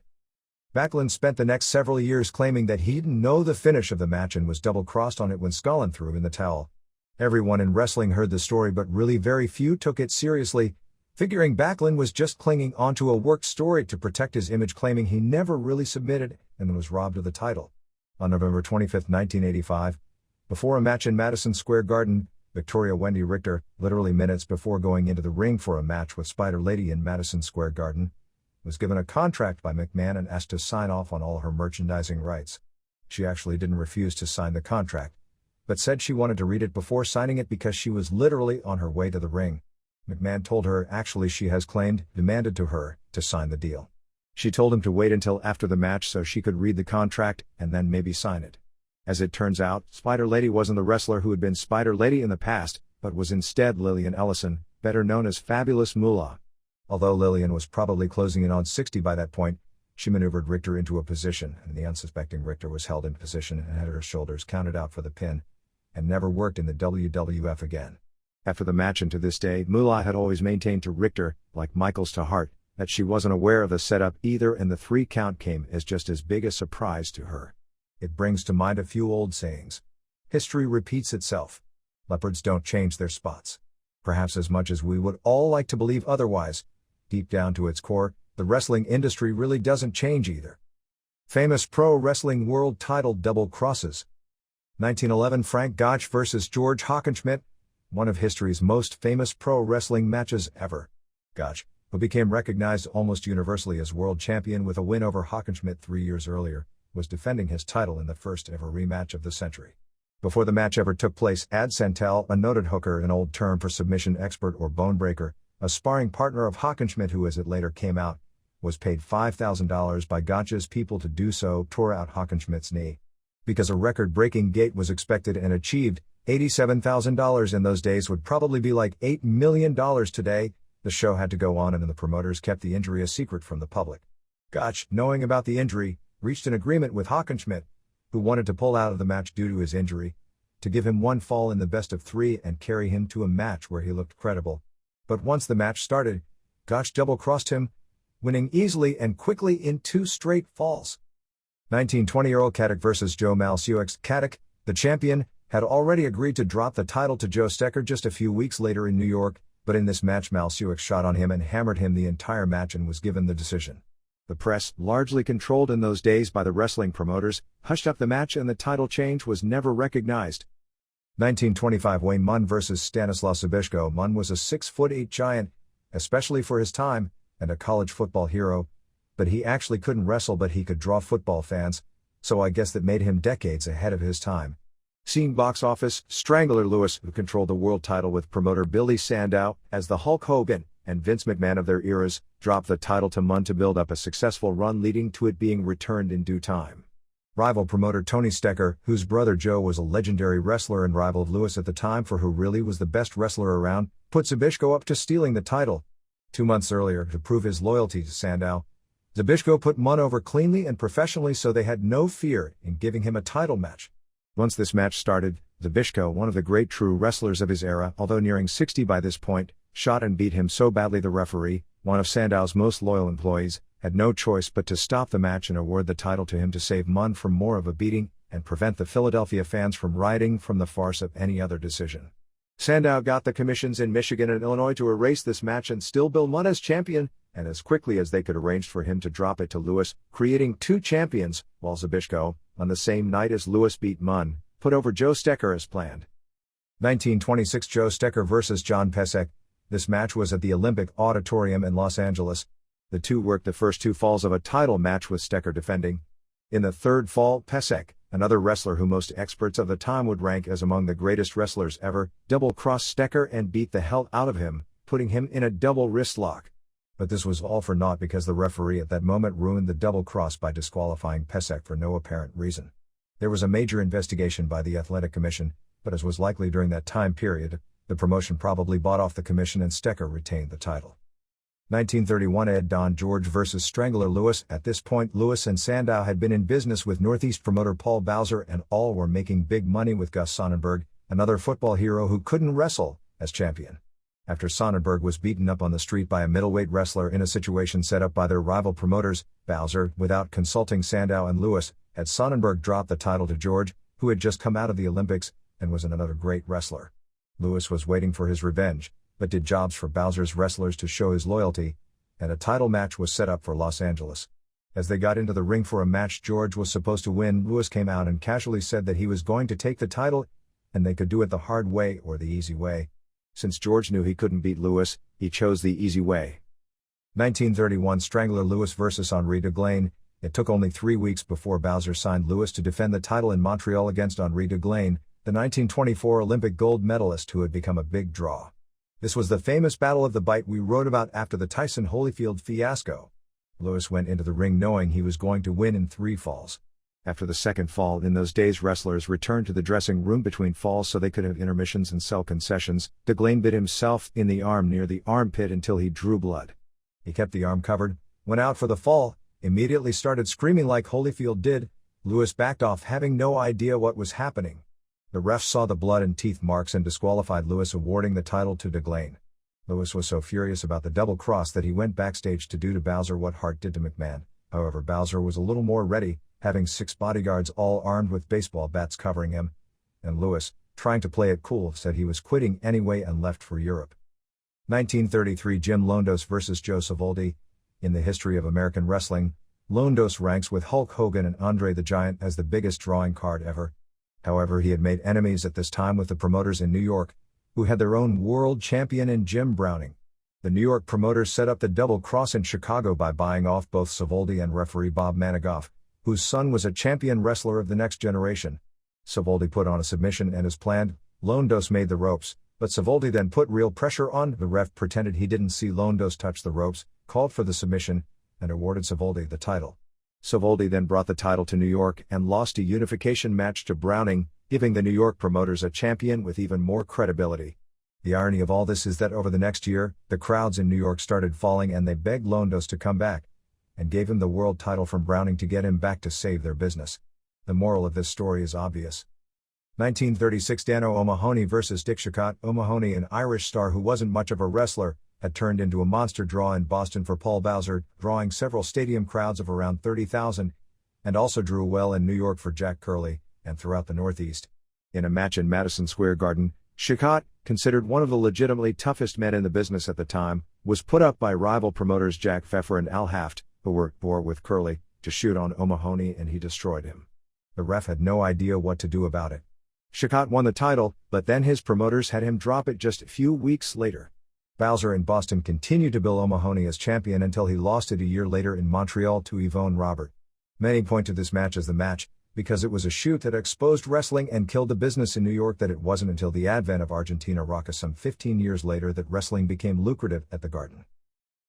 Backlund spent the next several years claiming that he didn't know the finish of the match and was double-crossed on it when Skolland threw in the towel. Everyone in wrestling heard the story but really very few took it seriously, figuring Backlund was just clinging onto a worked story to protect his image, claiming he never really submitted and was robbed of the title. On November 25, 1985, before a match in Madison Square Garden, Victoria Wendy Richter, literally minutes before going into the ring for a match with Spider Lady in Madison Square Garden, was given a contract by McMahon and asked to sign off on all her merchandising rights. She actually didn't refuse to sign the contract, but said she wanted to read it before signing it because she was literally on her way to the ring. McMahon told her actually she has claimed, demanded to her, to sign the deal. She told him to wait until after the match so she could read the contract and then maybe sign it. As it turns out, Spider Lady wasn't the wrestler who had been Spider Lady in the past, but was instead Lillian Ellison, better known as Fabulous Moolah. Although Lillian was probably closing in on 60 by that point, she maneuvered Richter into a position, and the unsuspecting Richter was held in position and had her shoulders counted out for the pin, and never worked in the WWF again. After the match and to this day, Moolah had always maintained to Richter, like Michaels to Hart, that she wasn't aware of the setup either, and the 3 count came as just as big a surprise to her. It brings to mind a few old sayings. History repeats itself. Leopards don't change their spots. Perhaps as much as we would all like to believe otherwise, deep down to its core, the wrestling industry really doesn't change either. Famous pro wrestling world title double crosses. 1911 Frank Gotch vs. George Hockenschmidt, one of history's most famous pro wrestling matches ever. Gotch, who became recognized almost universally as world champion with a win over Hackenschmidt 3 years earlier, was defending his title in the first ever rematch of the century. Before the match ever took place, Ad Santel, a noted hooker, an old term for submission expert or bonebreaker, a sparring partner of Hackenschmidt who, as it later came out, was paid $5,000 by Gotcha's people to do so, tore out Hackenschmidt's knee. Because a record-breaking gait was expected and achieved, $87,000 in those days would probably be like $8 million today. The show had to go on and the promoters kept the injury a secret from the public. Gotch, knowing about the injury, reached an agreement with Hackenschmidt, who wanted to pull out of the match due to his injury, to give him one fall in the best of 3 and carry him to a match where he looked credible. But once the match started, Gotch double-crossed him, winning easily and quickly in 2 straight falls. 19-20-year-old Caddick vs. Joe Malsu. Caddick, the champion, had already agreed to drop the title to Joe Stecher just a few weeks later in New York, but in this match Malsu shot on him and hammered him the entire match and was given the decision. The press, largely controlled in those days by the wrestling promoters, hushed up the match and the title change was never recognized. 1925 Wayne Munn vs. Stanislaw Zbyszko. Munn was a 6'8" giant, especially for his time, and a college football hero, but he actually couldn't wrestle, but he could draw football fans, so I guess that made him decades ahead of his time. Seeing box office, Strangler Lewis, who controlled the world title with promoter Billy Sandow as the Hulk Hogan and Vince McMahon of their eras, dropped the title to Munn to build up a successful run leading to it being returned in due time. Rival promoter Tony Stecher, whose brother Joe was a legendary wrestler and rival of Lewis at the time for who really was the best wrestler around, put Zbyszko up to stealing the title. 2 months earlier, to prove his loyalty to Sandow, Zbyszko put Munn over cleanly and professionally, so they had no fear in giving him a title match. Once this match started, Zbyszko, one of the great true wrestlers of his era, although nearing 60 by this point, shot and beat him so badly the referee, one of Sandow's most loyal employees, had no choice but to stop the match and award the title to him to save Munn from more of a beating and prevent the Philadelphia fans from rioting from the farce of any other decision. Sandow got the commissions in Michigan and Illinois to erase this match and still bill Munn as champion, and as quickly as they could arranged for him to drop it to Lewis, creating 2 champions, while Zbyszko, on the same night as Lewis beat Munn, put over Joe Stecher as planned. 1926 Joe Stecher vs. John Pesek. This match was at the Olympic Auditorium in Los Angeles. The two worked the first 2 falls of a title match with Stecher defending. In the 3rd fall, Pesek, another wrestler who most experts of the time would rank as among the greatest wrestlers ever, double-crossed Stecher and beat the hell out of him, putting him in a double wrist lock. But this was all for naught because the referee at that moment ruined the double cross by disqualifying Pesek for no apparent reason. There was a major investigation by the Athletic Commission, but as was likely during that time period, the promotion probably bought off the commission and Stecher retained the title. 1931 Ed Don George vs. Strangler Lewis. At this point Lewis and Sandow had been in business with Northeast promoter Paul Bowser and all were making big money with Gus Sonnenberg, another football hero who couldn't wrestle, as champion. After Sonnenberg was beaten up on the street by a middleweight wrestler in a situation set up by their rival promoters, Bowser, without consulting Sandow and Lewis, had Sonnenberg drop the title to George, who had just come out of the Olympics, and was another great wrestler. Lewis was waiting for his revenge, but did jobs for Bowser's wrestlers to show his loyalty, and a title match was set up for Los Angeles. As they got into the ring for a match George was supposed to win, Lewis came out and casually said that he was going to take the title, and they could do it the hard way or the easy way. Since George knew he couldn't beat Lewis, he chose the easy way. 1931 Strangler Lewis vs. Henri Deglaine. It took only 3 weeks before Bowser signed Lewis to defend the title in Montreal against Henri Deglaine, the 1924 Olympic gold medalist who had become a big draw. This was the famous Battle of the Bite we wrote about after the Tyson Holyfield fiasco. Lewis went into the ring knowing he was going to win in 3 falls. After the 2nd fall, in those days wrestlers returned to the dressing room between falls so they could have intermissions and sell concessions. Deglaine bit himself in the arm near the armpit until he drew blood. He kept the arm covered, went out for the fall, immediately started screaming like Holyfield did. Lewis backed off having no idea what was happening. The refs saw the blood and teeth marks and disqualified Lewis, awarding the title to Deglaine. Lewis was so furious about the double cross that he went backstage to do to Bowser what Hart did to McMahon. However, Bowser was a little more ready, having 6 bodyguards all armed with baseball bats covering him, and Lewis, trying to play it cool, said he was quitting anyway and left for Europe. 1933 Jim Londos vs. Joe Savoldi. In the history of American wrestling, Londos ranks with Hulk Hogan and Andre the Giant as the biggest drawing card ever. However, he had made enemies at this time with the promoters in New York, who had their own world champion in Jim Browning. The New York promoters set up the double cross in Chicago by buying off both Savoldi and referee Bob Manigoff, whose son was a champion wrestler of the next generation. Savoldi put on a submission and as planned, Londos made the ropes, but Savoldi then put real pressure on. The ref pretended he didn't see Londos touch the ropes, called for the submission, and awarded Savoldi the title. Savoldi then brought the title to New York and lost a unification match to Browning, giving the New York promoters a champion with even more credibility. The irony of all this is that over the next year, the crowds in New York started falling and they begged Londos to come back, and gave him the world title from Browning to get him back to save their business. The moral of this story is obvious. 1936 Dano O'Mahony vs. Dick Shicott. O'Mahony, an Irish star who wasn't much of a wrestler, had turned into a monster draw in Boston for Paul Bowser, drawing several stadium crowds of around 30,000, and also drew well in New York for Jack Curley, and throughout the Northeast. In a match in Madison Square Garden, Shicott, considered one of the legitimately toughest men in the business at the time, was put up by rival promoters Jack Pfeffer and Al Haft, who were with Curley, to shoot on O'Mahony, and he destroyed him. The ref had no idea what to do about it. Shicott won the title, but then his promoters had him drop it just a few weeks later. Bowser in Boston continued to bill O'Mahony as champion until he lost it a year later in Montreal to Yvonne Robert. Many point to this match as the match, because it was a shoot that exposed wrestling and killed the business in New York. That it wasn't until the advent of Argentina Rocca some 15 years later that wrestling became lucrative at the Garden.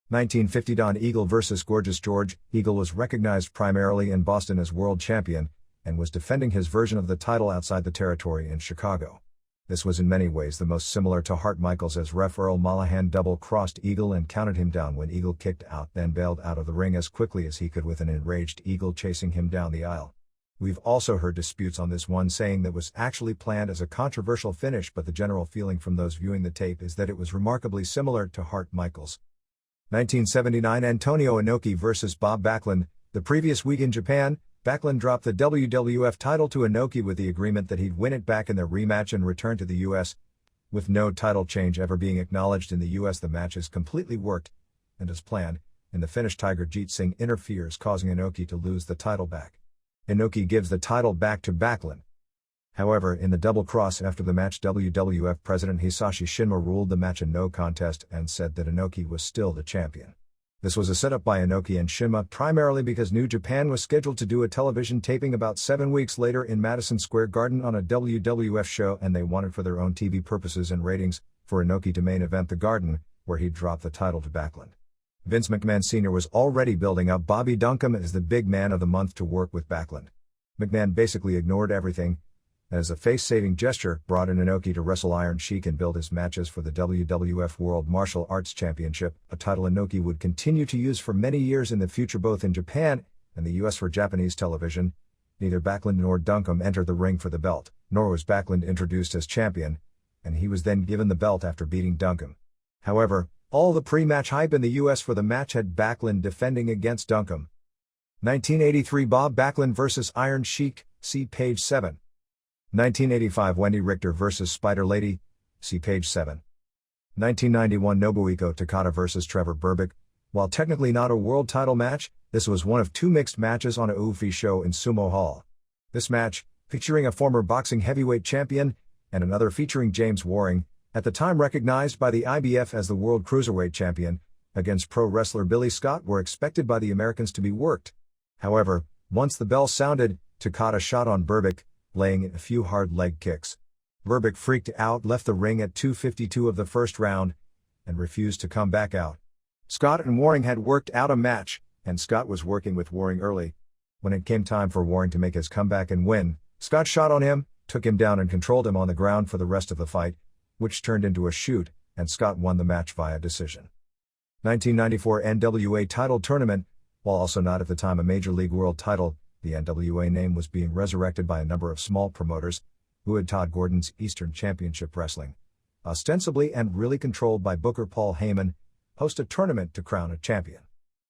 1950 Don Eagle vs. Gorgeous George. Eagle was recognized primarily in Boston as world champion, and was defending his version of the title outside the territory in Chicago. This was in many ways the most similar to Hart Michaels, as ref Earl Mollahan double-crossed Eagle and counted him down when Eagle kicked out, then bailed out of the ring as quickly as he could with an enraged Eagle chasing him down the aisle. We've also heard disputes on this one, saying that was actually planned as a controversial finish, but the general feeling from those viewing the tape is that it was remarkably similar to Hart Michaels. 1979 Antonio Inoki vs. Bob Backlund. The previous week in Japan, Backlund dropped the WWF title to Inoki with the agreement that he'd win it back in their rematch and return to the US. With no title change ever being acknowledged in the US, the match is completely worked, and as planned, in the finish Tiger Jeet Singh interferes, causing Inoki to lose the title back. Inoki gives the title back to Backlund. However, in the double cross after the match, WWF President Hisashi Shinma ruled the match a no contest and said that Inoki was still the champion. This was a setup by Inoki and Shinma primarily because New Japan was scheduled to do a television taping about 7 weeks later in Madison Square Garden on a WWF show, and they wanted, for their own TV purposes and ratings, for Inoki to main event the Garden, where he'd drop the title to Backlund. Vince McMahon Sr. was already building up Bobby Duncombe as the big man of the month to work with Backlund. McMahon basically ignored everything, and as a face-saving gesture, brought in Inoki to wrestle Iron Sheik and build his matches for the WWF World Martial Arts Championship, a title Inoki would continue to use for many years in the future, both in Japan and the US for Japanese television. Neither Backlund nor Duncombe entered the ring for the belt, nor was Backlund introduced as champion, and he was then given the belt after beating Duncombe. However, all the pre-match hype in the US for the match had Backlund defending against Duncombe. 1983 Bob Backlund vs. Iron Sheik, see page 7. 1985 Wendy Richter vs. Spider Lady, see page 7. 1991 Nobuhiko Takada vs. Trevor Berbick. While technically not a world title match, this was one of two mixed matches on a UFI show in Sumo Hall. This match, featuring a former boxing heavyweight champion, and another featuring James Waring, at the time recognized by the IBF as the World Cruiserweight Champion, against pro wrestler Billy Scott, were expected by the Americans to be worked. However, once the bell sounded, Takada shot on Berbick, laying in a few hard leg kicks. Berbick freaked out, left the ring at 2:52 of the first round, and refused to come back out. Scott and Waring had worked out a match, and Scott was working with Waring early. When it came time for Waring to make his comeback and win, Scott shot on him, took him down and controlled him on the ground for the rest of the fight, which turned into a shoot, and Scott won the match via decision. 1994 NWA Title Tournament. While also not at the time a Major League World title, the NWA name was being resurrected by a number of small promoters, who had Todd Gordon's Eastern Championship Wrestling, ostensibly and really controlled by Booker Paul Heyman, host a tournament to crown a champion.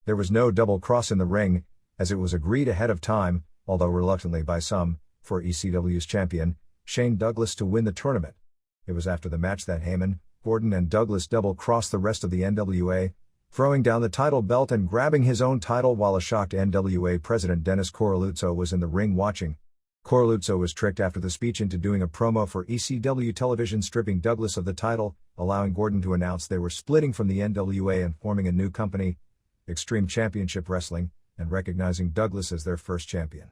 There was no double cross in the ring, as it was agreed ahead of time, although reluctantly by some, for ECW's champion, Shane Douglas, to win the tournament. It was after the match that Heyman, Gordon and Douglas double-crossed the rest of the NWA, throwing down the title belt and grabbing his own title while a shocked NWA president Dennis Coralluzzo was in the ring watching. Corluzzo was tricked after the speech into doing a promo for ECW television, stripping Douglas of the title, allowing Gordon to announce they were splitting from the NWA and forming a new company, Extreme Championship Wrestling, and recognizing Douglas as their first champion.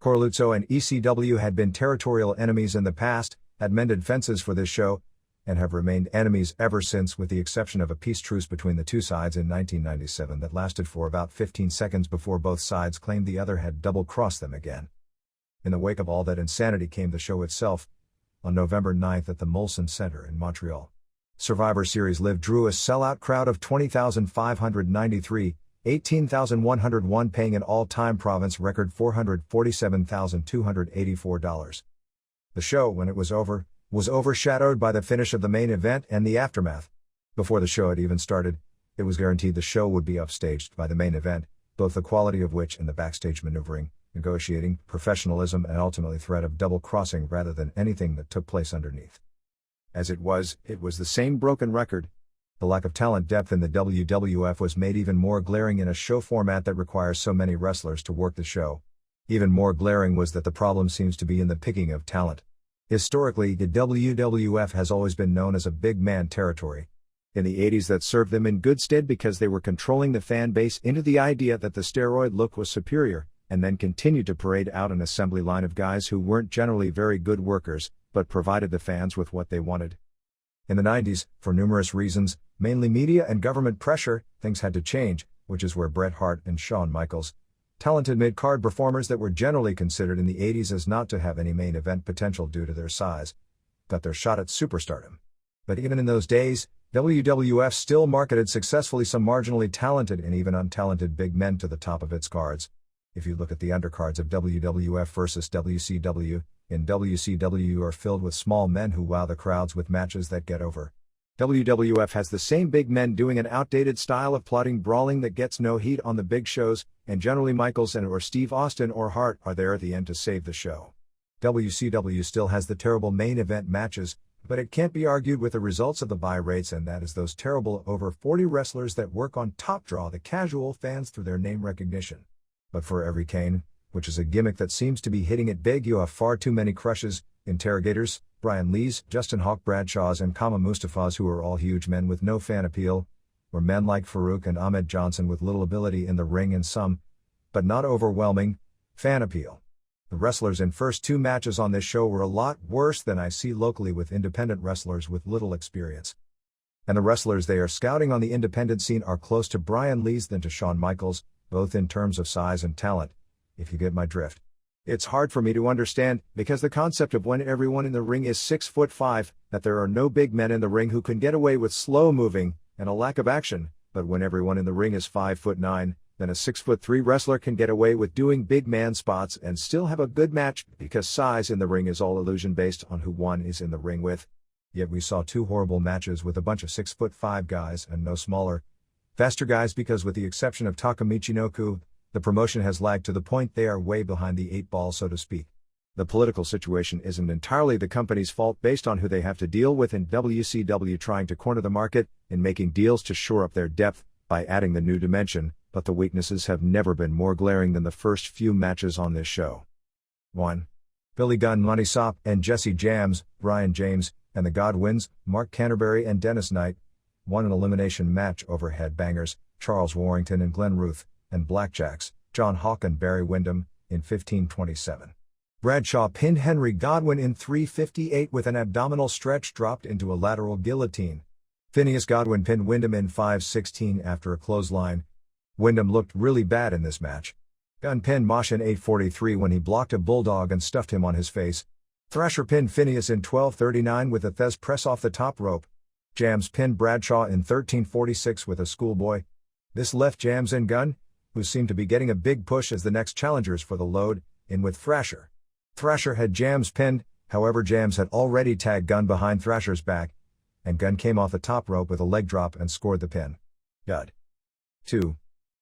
Corluzzo and ECW had been territorial enemies in the past, had mended fences for this show, and have remained enemies ever since, with the exception of a peace truce between the two sides in 1997 that lasted for about 15 seconds before both sides claimed the other had double-crossed them again. In the wake of all that insanity came the show itself, on November 9th at the Molson Center in Montreal. Survivor Series Live drew a sellout crowd of 20,593, 18,101 paying an all-time province record $447,284. The show, when it was over, was overshadowed by the finish of the main event and the aftermath. Before the show had even started, it was guaranteed the show would be upstaged by the main event, both the quality of which and the backstage maneuvering, negotiating, professionalism and ultimately threat of double-crossing rather than anything that took place underneath. As it was the same broken record. The lack of talent depth in the WWF was made even more glaring in a show format that requires so many wrestlers to work the show. Even more glaring was that the problem seems to be in the picking of talent. Historically, the WWF has always been known as a big man territory. In the 80s that served them in good stead because they were controlling the fan base into the idea that the steroid look was superior, and then continued to parade out an assembly line of guys who weren't generally very good workers, but provided the fans with what they wanted. In the 90s, for numerous reasons, mainly media and government pressure, things had to change, which is where Bret Hart and Shawn Michaels, talented mid-card performers that were generally considered in the 80s as not to have any main event potential due to their size, got their shot at superstardom. But even in those days, WWF still marketed successfully some marginally talented and even untalented big men to the top of its cards. If you look at the undercards of WWF versus WCW, in WCW you are filled with small men who wow the crowds with matches that get over. WWF has the same big men doing an outdated style of plotting brawling that gets no heat on the big shows, and generally Michaels and or Steve Austin or Hart are there at the end to save the show. WCW still has the terrible main event matches, but it can't be argued with the results of the buy rates, and that is those terrible over 40 wrestlers that work on top draw the casual fans through their name recognition. But for every Kane, which is a gimmick that seems to be hitting it big, you have far too many crushes, interrogators, Brian Lees, Justin Hawk Bradshaws and Kama Mustafas, who are all huge men with no fan appeal, or men like Farouk and Ahmed Johnson with little ability in the ring and some, but not overwhelming, fan appeal. The wrestlers in first two matches on this show were a lot worse than I see locally with independent wrestlers with little experience. And the wrestlers they are scouting on the independent scene are close to Brian Lees than to Shawn Michaels, both in terms of size and talent, if you get my drift. It's hard for me to understand, because the concept of when everyone in the ring is 6'5", that there are no big men in the ring who can get away with slow moving and a lack of action, but when everyone in the ring is 5'9", then a 6'3" wrestler can get away with doing big man spots and still have a good match, because size in the ring is all illusion based on who one is in the ring with. Yet we saw two horrible matches with a bunch of 6'5" guys and no smaller, faster guys, because with the exception of Taka Michinoku, the promotion has lagged to the point they are way behind the 8-ball, so to speak. The political situation isn't entirely the company's fault based on who they have to deal with in WCW trying to corner the market, in making deals to shore up their depth, by adding the new dimension, but the weaknesses have never been more glaring than the first few matches on this show. 1. Billy Gunn, Money Sop, and Jesse Jams, Brian James, and the Godwins, Mark Canterbury and Dennis Knight, won an elimination match over Headbangers, Charles Warrington and Glenn Ruth, and Blackjacks, John Hawk and Barry Windham, in 15:27. Bradshaw pinned Henry Godwin in 3:58 with an abdominal stretch dropped into a lateral guillotine. Phineas Godwin pinned Windham in 5:16 after a clothesline. Windham looked really bad in this match. Gunn pinned Mosh in 8:43 when he blocked a bulldog and stuffed him on his face. Thrasher pinned Phineas in 12:39 with a Thez press off the top rope. Jams pinned Bradshaw in 13:46 with a schoolboy. This left Jams and Gunn, who seemed to be getting a big push as the next challengers for the load, in with Thrasher. Thrasher had Jams pinned, however Jams had already tagged Gunn behind Thrasher's back, and Gunn came off the top rope with a leg drop and scored the pin. Dud. 2.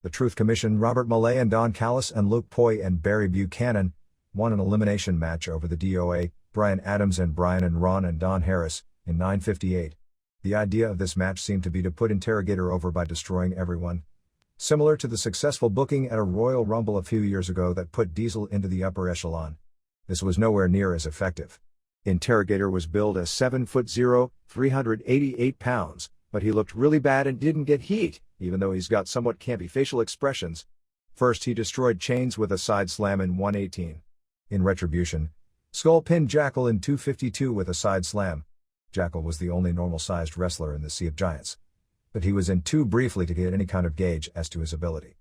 The Truth Commission, Robert Millay and Don Callis and Luke Poy and Barry Buchanan, won an elimination match over the DOA, Brian Adams and Brian and Ron and Don Harris, in 9:58. The idea of this match seemed to be to put Interrogator over by destroying everyone. Similar to the successful booking at a Royal Rumble a few years ago that put Diesel into the upper echelon. This was nowhere near as effective. Interrogator was billed as 7'0", 388 pounds, but he looked really bad and didn't get heat, even though he's got somewhat campy facial expressions. First he destroyed Chains with a side slam in 118. In retribution, Skull pinned Jackal in 252 with a side slam. Jackal was the only normal-sized wrestler in the Sea of Giants, but he was in too briefly to get any kind of gauge as to his ability.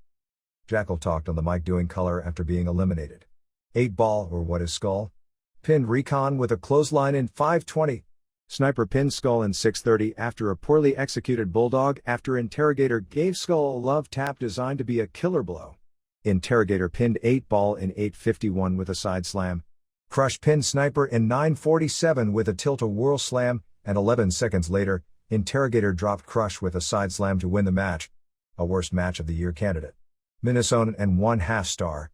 Jackal talked on the mic doing color after being eliminated. 8-ball, or what is Skull? Pinned Recon with a clothesline in 520. Sniper pinned Skull in 630 after a poorly executed bulldog after Interrogator gave Skull a love tap designed to be a killer blow. Interrogator pinned 8-ball in 851 with a side slam. Crush pinned Sniper in 947 with a tilt-a-whirl slam, and 11 seconds later, Interrogator dropped Crush with a side slam to win the match. A worst match of the year candidate. Minnesota and 1/2 star.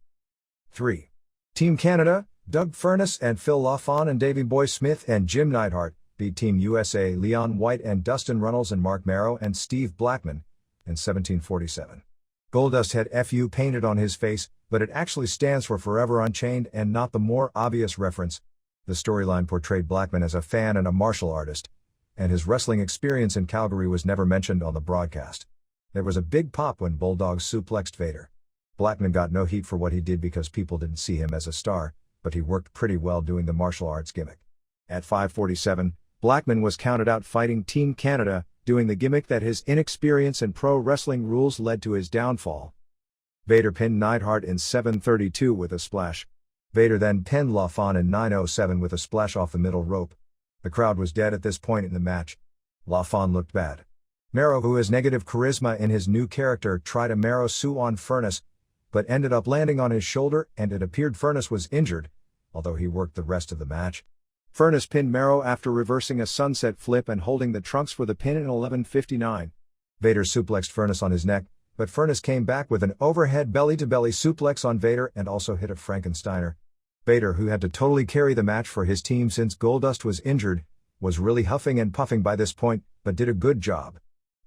3. Team Canada, Doug Furnace and Phil Lafon and Davey Boy Smith and Jim Neidhart beat Team USA Leon White and Dustin Runnels and Mark Marrow and Steve Blackman in 1747. Goldust had FU painted on his face, but it actually stands for Forever Unchained and not the more obvious reference. The storyline portrayed Blackman as a fan and a martial artist, and his wrestling experience in Calgary was never mentioned on the broadcast. There was a big pop when Bulldog suplexed Vader. Blackman got no heat for what he did because people didn't see him as a star, but he worked pretty well doing the martial arts gimmick. At 547, Blackman was counted out fighting Team Canada, doing the gimmick that his inexperience in pro wrestling rules led to his downfall. Vader pinned Neidhart in 732 with a splash. Vader then pinned Lafon in 907 with a splash off the middle rope. The crowd was dead at this point in the match. Lafon looked bad. Marrow, who has negative charisma in his new character, tried a Marrow Sue on Furnace, but ended up landing on his shoulder, and it appeared Furnace was injured, although he worked the rest of the match. Furnace pinned Marrow after reversing a sunset flip and holding the trunks for the pin in 11:59. Vader suplexed Furnace on his neck, but Furnace came back with an overhead belly-to-belly suplex on Vader and also hit a Frankensteiner. Vader, who had to totally carry the match for his team since Goldust was injured, was really huffing and puffing by this point, but did a good job.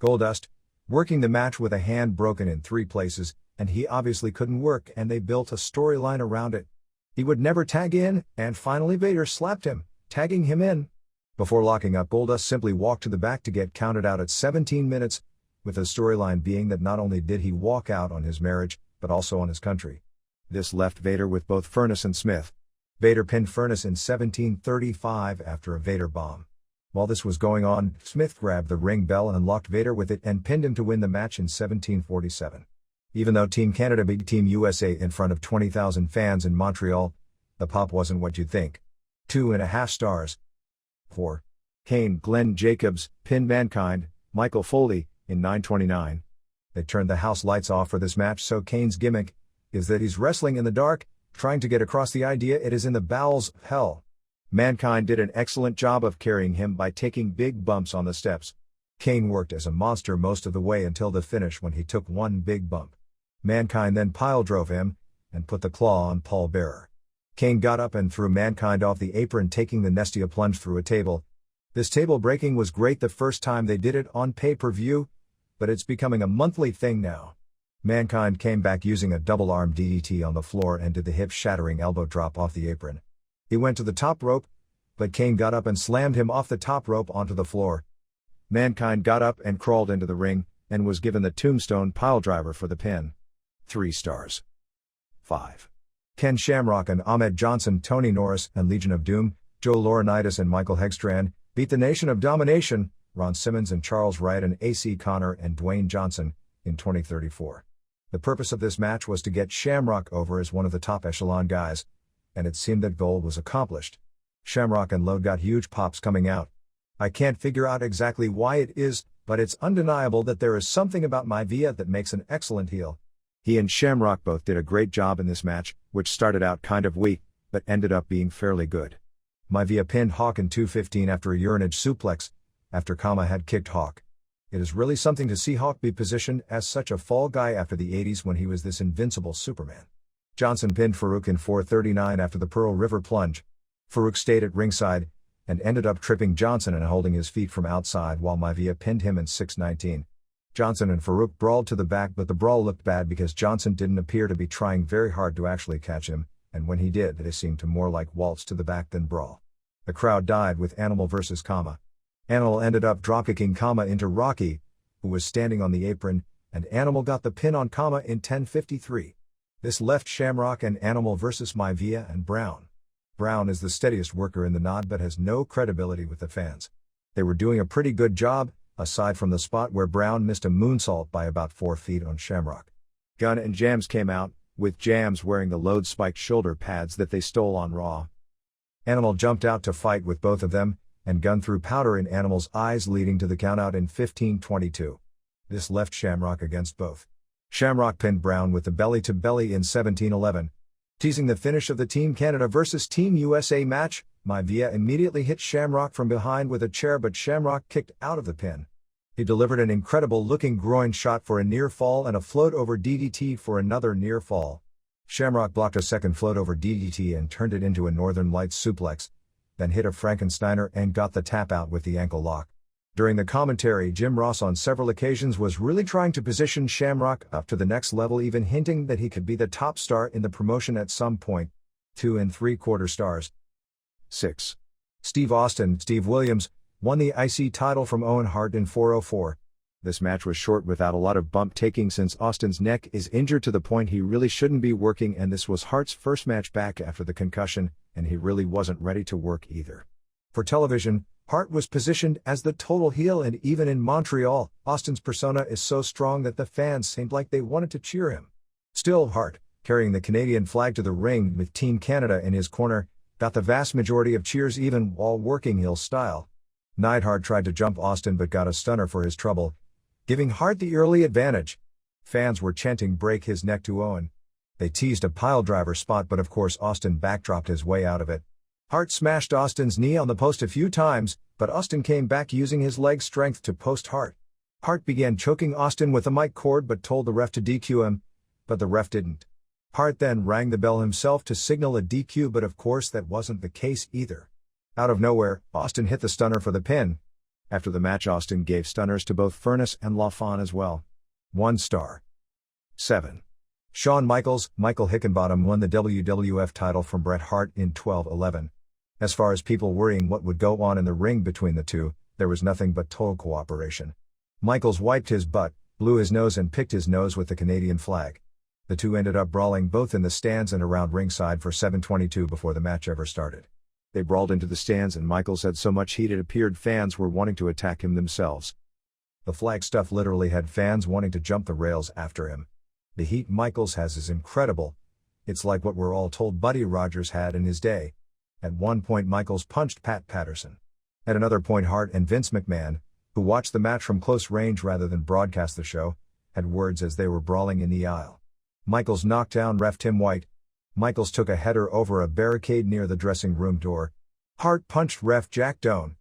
Goldust, working the match with a hand broken in 3 places, and he obviously couldn't work, and they built a storyline around it. He would never tag in, and finally Vader slapped him, tagging him in. Before locking up, Goldust simply walked to the back to get counted out at 17 minutes, with the storyline being that not only did he walk out on his marriage, but also on his country. This left Vader with both Furnace and Smith. Vader pinned Furnace in 1735 after a Vader bomb. While this was going on, Smith grabbed the ring bell and locked Vader with it and pinned him to win the match in 1747. Even though Team Canada beat Team USA in front of 20,000 fans in Montreal, the pop wasn't what you'd think. 2.5 stars. 4. Kane Glenn Jacobs pinned Mankind, Michael Foley, in 929. They turned the house lights off for this match, so Kane's gimmick is that he's wrestling in the dark, trying to get across the idea it is in the bowels of hell. Mankind did an excellent job of carrying him by taking big bumps on the steps. Kane worked as a monster most of the way until the finish when he took one big bump. Mankind then pile drove him, and put the claw on Paul Bearer. Kane got up and threw Mankind off the apron, taking the Nestia plunge through a table. This table breaking was great the first time they did it on pay-per-view, but it's becoming a monthly thing now. Mankind came back using a double-arm DDT on the floor and did the hip-shattering elbow drop off the apron. He went to the top rope, but Kane got up and slammed him off the top rope onto the floor. Mankind got up and crawled into the ring, and was given the tombstone piledriver for the pin. 3 stars. 5. Ken Shamrock and Ahmed Johnson, Tony Norris and Legion of Doom, Joe Laurinaitis and Michael Hegstrand, beat the Nation of Domination, Ron Simmons and Charles Wright and AC Connor and Dwayne Johnson, in 2034. The purpose of this match was to get Shamrock over as one of the top echelon guys, and it seemed that goal was accomplished. Shamrock and Load got huge pops coming out. I can't figure out exactly why it is, but it's undeniable that there is something about Maivia that makes an excellent heel. He and Shamrock both did a great job in this match, which started out kind of weak, but ended up being fairly good. Maivia pinned Hawk in 2:15 after a urinage suplex, after Kama had kicked Hawk. It is really something to see Hawk be positioned as such a fall guy after the 80s when he was this invincible Superman. Johnson pinned Farouk in 4:39 after the Pearl River plunge. Farouk stayed at ringside, and ended up tripping Johnson and holding his feet from outside while Maivia pinned him in 6:19. Johnson and Farouk brawled to the back, but the brawl looked bad because Johnson didn't appear to be trying very hard to actually catch him, and when he did, they seemed to more like waltz to the back than brawl. The crowd died with Animal vs. Kama. Animal ended up dropkicking Kama into Rocky, who was standing on the apron, and Animal got the pin on Kama in 10:53. This left Shamrock and Animal vs. Maivia and Brown. Brown is the steadiest worker in the nod but has no credibility with the fans. They were doing a pretty good job, aside from the spot where Brown missed a moonsault by about 4 feet on Shamrock. Gunn and Jams came out, with Jams wearing the load-spiked shoulder pads that they stole on Raw. Animal jumped out to fight with both of them, and Gunn threw powder in Animal's eyes, leading to the countout in 15:22. This left Shamrock against both. Shamrock pinned Brown with the belly-to-belly in 17:11. Teasing the finish of the Team Canada vs. Team USA match, Maivia immediately hit Shamrock from behind with a chair, but Shamrock kicked out of the pin. He delivered an incredible-looking groin shot for a near fall and a float-over DDT for another near fall. Shamrock blocked a second float-over DDT and turned it into a Northern Lights suplex, then hit a Frankensteiner and got the tap out with the ankle lock. During the commentary, Jim Ross on several occasions was really trying to position Shamrock up to the next level, even hinting that he could be the top star in the promotion at some point. 2 3/4 stars. 6. Steve Williams, won the IC title from Owen Hart in 4:04. This match was short without a lot of bump taking since Austin's neck is injured to the point he really shouldn't be working, and this was Hart's first match back after the concussion, and he really wasn't ready to work either. For television, Hart was positioned as the total heel, and even in Montreal, Austin's persona is so strong that the fans seemed like they wanted to cheer him. Still, Hart, carrying the Canadian flag to the ring with Team Canada in his corner, got the vast majority of cheers even while working heel style. Neidhart tried to jump Austin but got a stunner for his trouble, giving Hart the early advantage. Fans were chanting "break his neck" to Owen. They teased a piledriver spot, but of course Austin backdropped his way out of it. Hart smashed Austin's knee on the post a few times, but Austin came back using his leg strength to post Hart. Hart began choking Austin with a mic cord but told the ref to DQ him, but the ref didn't. Hart then rang the bell himself to signal a DQ, but of course that wasn't the case either. Out of nowhere, Austin hit the stunner for the pin. After the match, Austin gave stunners to both Furnace and LaFon as well. 1 star. 7. Shawn Michaels, Michael Hickenbottom won the WWF title from Bret Hart in 12:11. As far as people worrying what would go on in the ring between the two, there was nothing but total cooperation. Michaels wiped his butt, blew his nose and picked his nose with the Canadian flag. The two ended up brawling both in the stands and around ringside for 7:22 before the match ever started. They brawled into the stands and Michaels had so much heat it appeared fans were wanting to attack him themselves. The flag stuff literally had fans wanting to jump the rails after him. The heat Michaels has is incredible. It's like what we're all told Buddy Rogers had in his day. At one point Michaels punched Pat Patterson. At another point Hart and Vince McMahon, who watched the match from close range rather than broadcast the show, had words as they were brawling in the aisle. Michaels knocked down ref Tim White. Michaels took a header over a barricade near the dressing room door. Hart punched ref Jack Doan.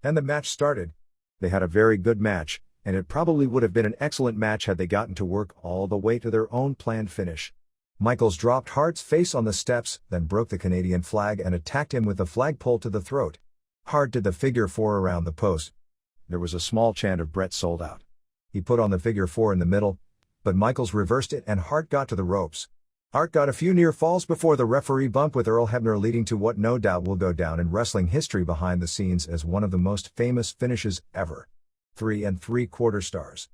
And the match started. They had a very good match, and it probably would have been an excellent match had they gotten to work all the way to their own planned finish. Michaels dropped Hart's face on the steps, then broke the Canadian flag and attacked him with the flagpole to the throat. Hart did the figure 4 around the post. There was a small chant of "Bret sold out." He put on the figure 4 in the middle, but Michaels reversed it and Hart got to the ropes. Hart got a few near falls before the referee bump with Earl Hebner, leading to what no doubt will go down in wrestling history behind the scenes as one of the most famous finishes ever. 3 3/4 stars.